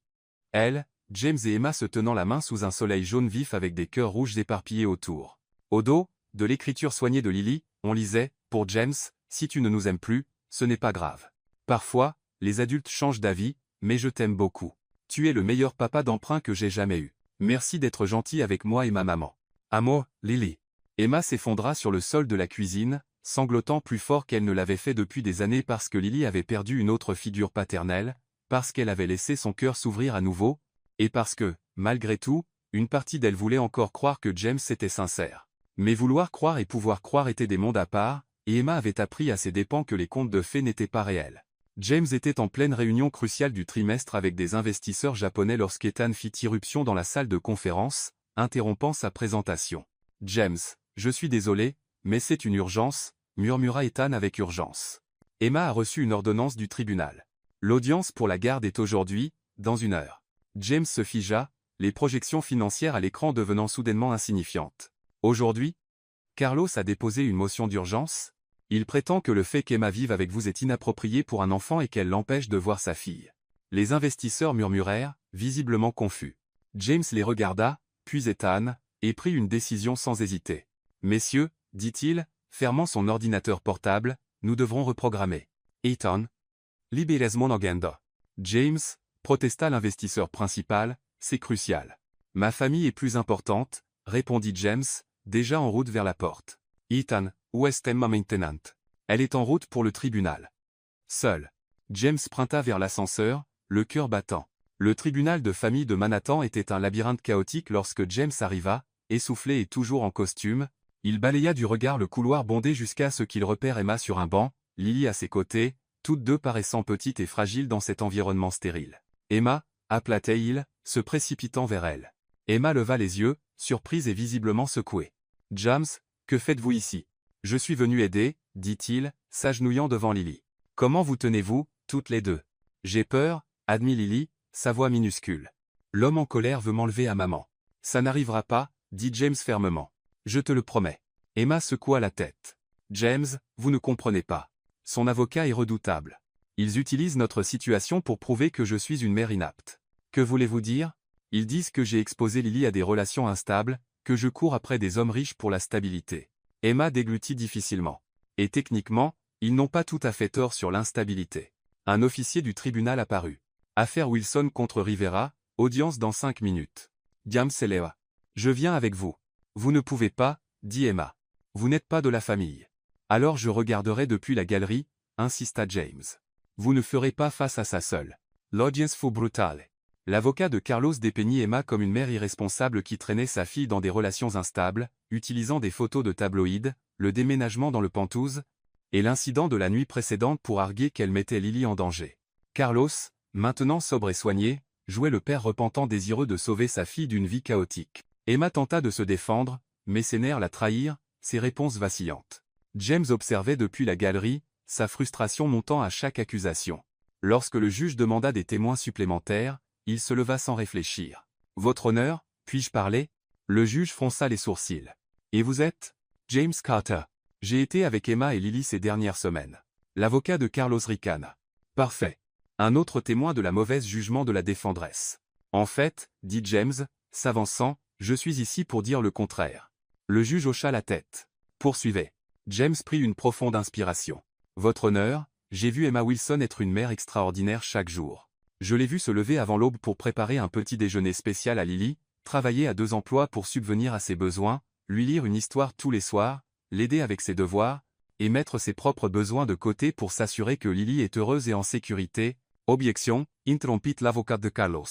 Elle, James et Emma se tenant la main sous un soleil jaune vif avec des cœurs rouges éparpillés autour. Au dos, de l'écriture soignée de Lily, on lisait « Pour James, si tu ne nous aimes plus, ce n'est pas grave. Parfois, les adultes changent d'avis, mais je t'aime beaucoup. Tu es le meilleur papa d'emprunt que j'ai jamais eu. Merci d'être gentil avec moi et ma maman. Amour, Lily. » Emma s'effondra sur le sol de la cuisine, sanglotant plus fort qu'elle ne l'avait fait depuis des années parce que Lily avait perdu une autre figure paternelle, parce qu'elle avait laissé son cœur s'ouvrir à nouveau, et parce que, malgré tout, une partie d'elle voulait encore croire que James était sincère. Mais vouloir croire et pouvoir croire étaient des mondes à part, et Emma avait appris à ses dépens que les contes de fées n'étaient pas réels. James était en pleine réunion cruciale du trimestre avec des investisseurs japonais lorsqu'Ethan fit irruption dans la salle de conférence, interrompant sa présentation. « James, je suis désolé, mais c'est une urgence, » murmura Ethan avec urgence. Emma a reçu une ordonnance du tribunal. L'audience pour la garde est aujourd'hui, dans 1 heure. James se figea, les projections financières à l'écran devenant soudainement insignifiantes. Aujourd'hui, Carlos a déposé une motion d'urgence. Il prétend que le fait qu'Emma vive avec vous est inapproprié pour un enfant et qu'elle l'empêche de voir sa fille. Les investisseurs murmurèrent, visiblement confus. James les regarda, puis Ethan, et prit une décision sans hésiter. « Messieurs, dit-il, fermant son ordinateur portable, nous devrons reprogrammer. » Ethan. Libérez mon agenda. James, protesta l'investisseur principal, c'est crucial. Ma famille est plus importante, répondit James, déjà en route vers la porte. Ethan, où est Emma maintenant? Elle est en route pour le tribunal. Seul. James sprinta vers l'ascenseur, le cœur battant. Le tribunal de famille de Manhattan était un labyrinthe chaotique lorsque James arriva, essoufflé et toujours en costume. Il balaya du regard le couloir bondé jusqu'à ce qu'il repère Emma sur un banc, Lily à ses côtés, toutes deux paraissant petites et fragiles dans cet environnement stérile. « Emma » appela-t-il, se précipitant vers elle. Emma leva les yeux, surprise et visiblement secouée. « James, que faites-vous ici ? » « Je suis venu aider, » dit-il, s'agenouillant devant Lily. « Comment vous tenez-vous, toutes les deux ? » « J'ai peur, » admit Lily, sa voix minuscule. « L'homme en colère veut m'enlever à maman. »« Ça n'arrivera pas, » dit James fermement. « Je te le promets. » Emma secoua la tête. « James, vous ne comprenez pas. Son avocat est redoutable. Ils utilisent notre situation pour prouver que je suis une mère inapte. Que voulez-vous dire ? Ils disent que j'ai exposé Lily à des relations instables, Que je cours après des hommes riches pour la stabilité. Emma déglutit difficilement. Et techniquement, ils n'ont pas tout à fait tort sur l'instabilité. Un officier du tribunal apparut. Affaire Wilson contre Rivera, audience dans 5 minutes. James et Léa. Je viens avec vous. Vous ne pouvez pas, dit Emma. Vous n'êtes pas de la famille. Alors je regarderai depuis la galerie, insista James. Vous ne ferez pas face à ça seul. L'audience fut brutale. L'avocat de Carlos dépeignit Emma comme une mère irresponsable qui traînait sa fille dans des relations instables, utilisant des photos de tabloïds, le déménagement dans le Penthouse, et l'incident de la nuit précédente pour arguer qu'elle mettait Lily en danger. Carlos, maintenant sobre et soigné, jouait le père repentant désireux de sauver sa fille d'une vie chaotique. Emma tenta de se défendre, mais ses nerfs la trahirent, ses réponses vacillantes. James observait depuis la galerie, sa frustration montant à chaque accusation. Lorsque le juge demanda des témoins supplémentaires, il se leva sans réfléchir. « Votre honneur, puis-je parler ?» Le juge fronça les sourcils. « Et vous êtes ?» « James Carter. J'ai été avec Emma et Lily ces dernières semaines. » L'avocat de Carlos ricana. « Parfait. » Un autre témoin de la mauvaise jugement de la défendresse. « En fait, dit James, s'avançant, je suis ici pour dire le contraire. » Le juge hocha la tête. « Poursuivez. » James prit une profonde inspiration. « Votre honneur, j'ai vu Emma Wilson être une mère extraordinaire chaque jour. Je l'ai vue se lever avant l'aube pour préparer un petit déjeuner spécial à Lily, travailler à 2 emplois pour subvenir à ses besoins, lui lire une histoire tous les soirs, l'aider avec ses devoirs, et mettre ses propres besoins de côté pour s'assurer que Lily est heureuse et en sécurité. » Objection, interrompit l'avocat de Carlos.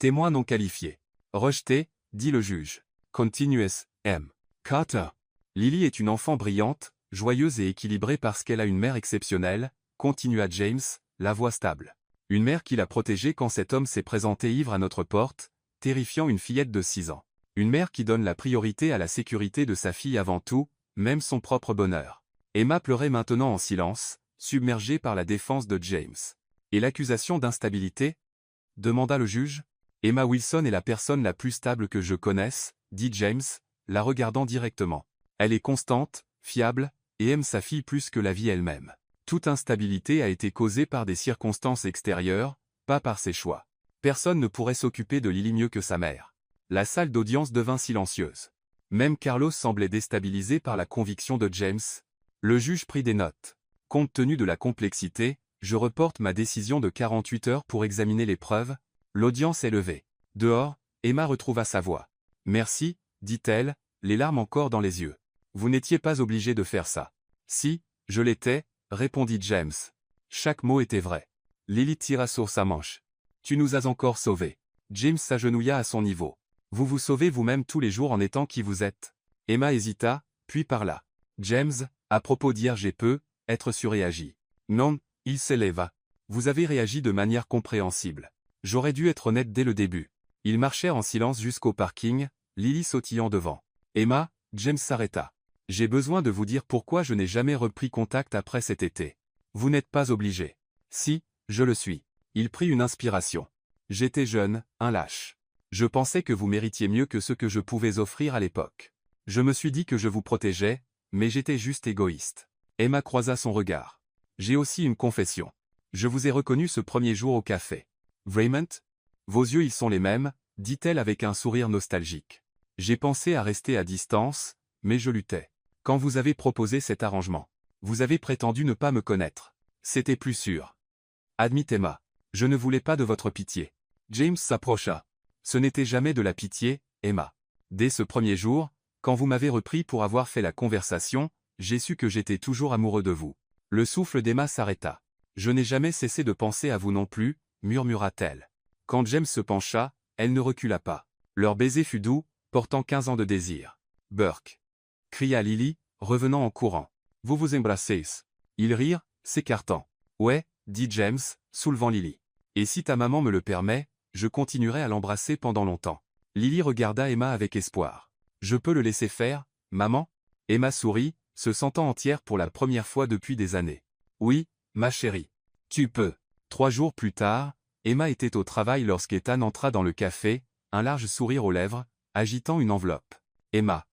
Témoin non qualifié. Rejeté, dit le juge. Continuez, M. Carter. Lily est une enfant brillante, joyeuse et équilibrée parce qu'elle a une mère exceptionnelle, continua James, la voix stable. Une mère qui l'a protégée quand cet homme s'est présenté ivre à notre porte, terrifiant une fillette de 6 ans. Une mère qui donne la priorité à la sécurité de sa fille avant tout, même son propre bonheur. Emma pleurait maintenant en silence, submergée par la défense de James. Et l'accusation d'instabilité ? Demanda le juge. Emma Wilson est la personne la plus stable que je connaisse, dit James, la regardant directement. Elle est constante, fiable, et aime sa fille plus que la vie elle-même. Toute instabilité a été causée par des circonstances extérieures, pas par ses choix. Personne ne pourrait s'occuper de Lily mieux que sa mère. La salle d'audience devint silencieuse. Même Carlos semblait déstabilisé par la conviction de James. Le juge prit des notes. Compte tenu de la complexité, je reporte ma décision de 48 heures pour examiner les preuves. L'audience est levée. Dehors, Emma retrouva sa voix. « Merci, dit-elle, les larmes encore dans les yeux. Vous n'étiez pas obligé de faire ça. »« Si, je l'étais, » répondit James. Chaque mot était vrai. Lily tira sur sa manche. « Tu nous as encore sauvés. » James s'agenouilla à son niveau. « Vous vous sauvez vous-même tous les jours en étant qui vous êtes. » Emma hésita, puis parla. « James, à propos d'hier j'ai peu, être surréagi. »« Non, il s'éleva. Vous avez réagi de manière compréhensible. J'aurais dû être honnête dès le début. » Ils marchèrent en silence jusqu'au parking, Lily sautillant devant. « Emma », James s'arrêta. « J'ai besoin de vous dire pourquoi je n'ai jamais repris contact après cet été. Vous n'êtes pas obligé. »« Si, je le suis. » Il prit une inspiration. « J'étais jeune, un lâche. Je pensais que vous méritiez mieux que ce que je pouvais offrir à l'époque. Je me suis dit que je vous protégeais, mais j'étais juste égoïste. » Emma croisa son regard. « J'ai aussi une confession. Je vous ai reconnu ce premier jour au café. »« Raymond ? Vos yeux ils sont les mêmes, » dit-elle avec un sourire nostalgique. « J'ai pensé à rester à distance, mais je luttais. Quand vous avez proposé cet arrangement, vous avez prétendu ne pas me connaître. C'était plus sûr. » Admit Emma. « Je ne voulais pas de votre pitié. » James s'approcha. « Ce n'était jamais de la pitié, Emma. Dès ce premier jour, quand vous m'avez repris pour avoir fait la conversation, j'ai su que j'étais toujours amoureux de vous. » Le souffle d'Emma s'arrêta. « Je n'ai jamais cessé de penser à vous non plus, » murmura-t-elle. Quand James se pencha, elle ne recula pas. Leur baiser fut doux, portant 15 ans de désir. « Burke !» cria Lily, revenant en courant. « Vous vous embrassez ?» Ils rirent, s'écartant. « Ouais, » dit James, soulevant Lily. « Et si ta maman me le permet, je continuerai à l'embrasser pendant longtemps. » Lily regarda Emma avec espoir. « Je peux le laisser faire, maman ?» Emma sourit, se sentant entière pour la première fois depuis des années. « Oui, ma chérie. Tu peux. » 3 jours plus tard, Emma était au travail lorsqu'Ethan entra dans le café, un large sourire aux lèvres, agitant une enveloppe. « Emma.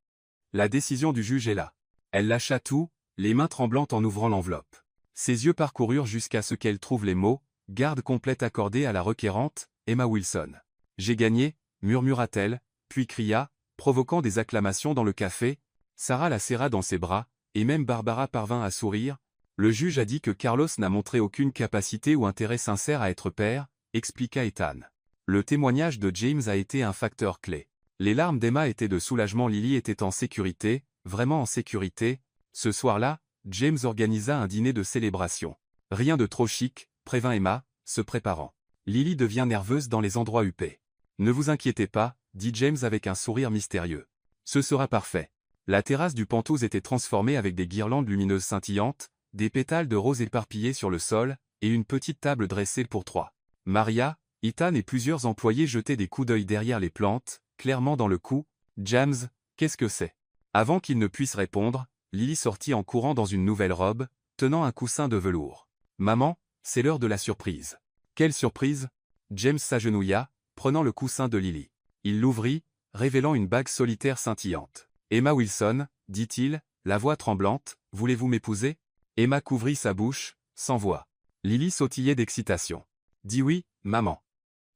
La décision du juge est là. » Elle lâcha tout, les mains tremblantes en ouvrant l'enveloppe. Ses yeux parcoururent jusqu'à ce qu'elle trouve les mots « Garde complète accordée à la requérante, Emma Wilson. » « J'ai gagné, » murmura-t-elle, puis cria « provoquant des acclamations dans le café. Sarah la serra dans ses bras, et même Barbara parvint à sourire. Le juge a dit que Carlos n'a montré aucune capacité ou intérêt sincère à être père, expliqua Ethan. Le témoignage de James a été un facteur clé. Les larmes d'Emma étaient de soulagement. Lily était en sécurité, vraiment en sécurité. Ce soir-là, James organisa un dîner de célébration. Rien de trop chic, prévint Emma, se préparant. Lily devient nerveuse dans les endroits huppés. Ne vous inquiétez pas, dit James avec un sourire mystérieux. Ce sera parfait. La terrasse du Penthouse était transformée avec des guirlandes lumineuses scintillantes, des pétales de rose éparpillés sur le sol, et une petite table dressée pour 3. Maria, Ethan et plusieurs employés jetaient des coups d'œil derrière les plantes, clairement dans le coup. James, qu'est-ce que c'est? Avant qu'il ne puisse répondre, Lily sortit en courant dans une nouvelle robe, tenant un coussin de velours. Maman, c'est l'heure de la surprise. Quelle surprise? James s'agenouilla, prenant le coussin de Lily. Il l'ouvrit, révélant une bague solitaire scintillante. Emma Wilson, dit-il, la voix tremblante, voulez-vous m'épouser? Emma couvrit sa bouche, sans voix. Lily sautillait d'excitation. Dis oui, maman.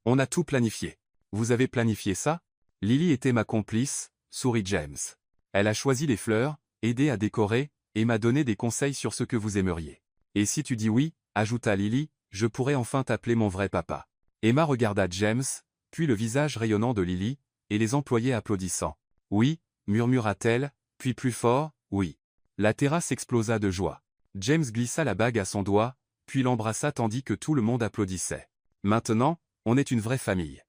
On a tout planifié. Vous avez planifié ça? Lily était ma complice, sourit James. Elle a choisi les fleurs, aidé à décorer, et m'a donné des conseils sur ce que vous aimeriez. Et si tu dis oui, ajouta Lily, je pourrai enfin t'appeler mon vrai papa. Emma regarda James, puis le visage rayonnant de Lily, et les employés applaudissant. Oui, murmura-t-elle, puis plus fort, oui. La terrasse explosa de joie. James glissa la bague à son doigt, puis l'embrassa tandis que tout le monde applaudissait. Maintenant, on est une vraie famille,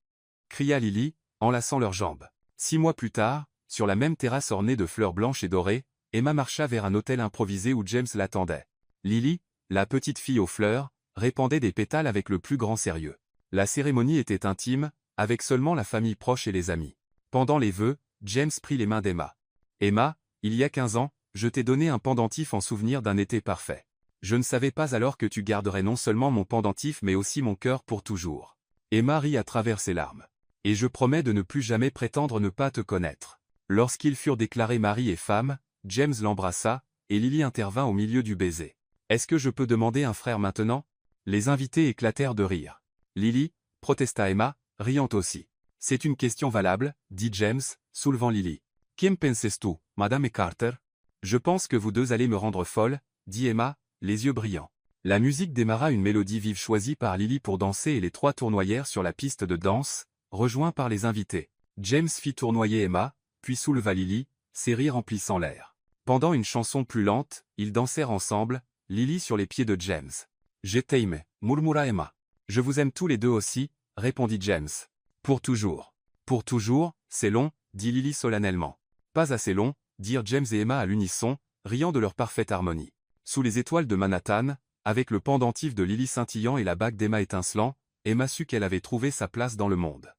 cria Lily, enlaçant leurs jambes. 6 mois plus tard, sur la même terrasse ornée de fleurs blanches et dorées, Emma marcha vers un hôtel improvisé où James l'attendait. Lily, la petite fille aux fleurs, répandait des pétales avec le plus grand sérieux. La cérémonie était intime, avec seulement la famille proche et les amis. Pendant les vœux, James prit les mains d'Emma. Emma, il y a 15 ans, je t'ai donné un pendentif en souvenir d'un été parfait. Je ne savais pas alors que tu garderais non seulement mon pendentif mais aussi mon cœur pour toujours. Emma rit à travers ses larmes. Et je promets de ne plus jamais prétendre ne pas te connaître. Lorsqu'ils furent déclarés mari et femme, James l'embrassa, et Lily intervint au milieu du baiser. Est-ce que je peux demander un frère maintenant? Les invités éclatèrent de rire. Lily, protesta Emma, riant aussi. C'est une question valable, dit James, soulevant Lily. Quien penses tu, Madame Carter? Je pense que vous deux allez me rendre folle, dit Emma, les yeux brillants. La musique démarra, une mélodie vive choisie par Lily pour danser et les 3 tournoyèrent sur la piste de danse, rejoints par les invités. James fit tournoyer Emma, puis souleva Lily, ses rires emplissant l'air. Pendant une chanson plus lente, ils dansèrent ensemble, Lily sur les pieds de James. Je t'aime, murmura Emma. Je vous aime tous les deux aussi, répondit James. Pour toujours. Pour toujours, c'est long, dit Lily solennellement. Pas assez long, dirent James et Emma à l'unisson, riant de leur parfaite harmonie. Sous les étoiles de Manhattan, avec le pendentif de Lily scintillant et la bague d'Emma étincelant, Emma sut qu'elle avait trouvé sa place dans le monde.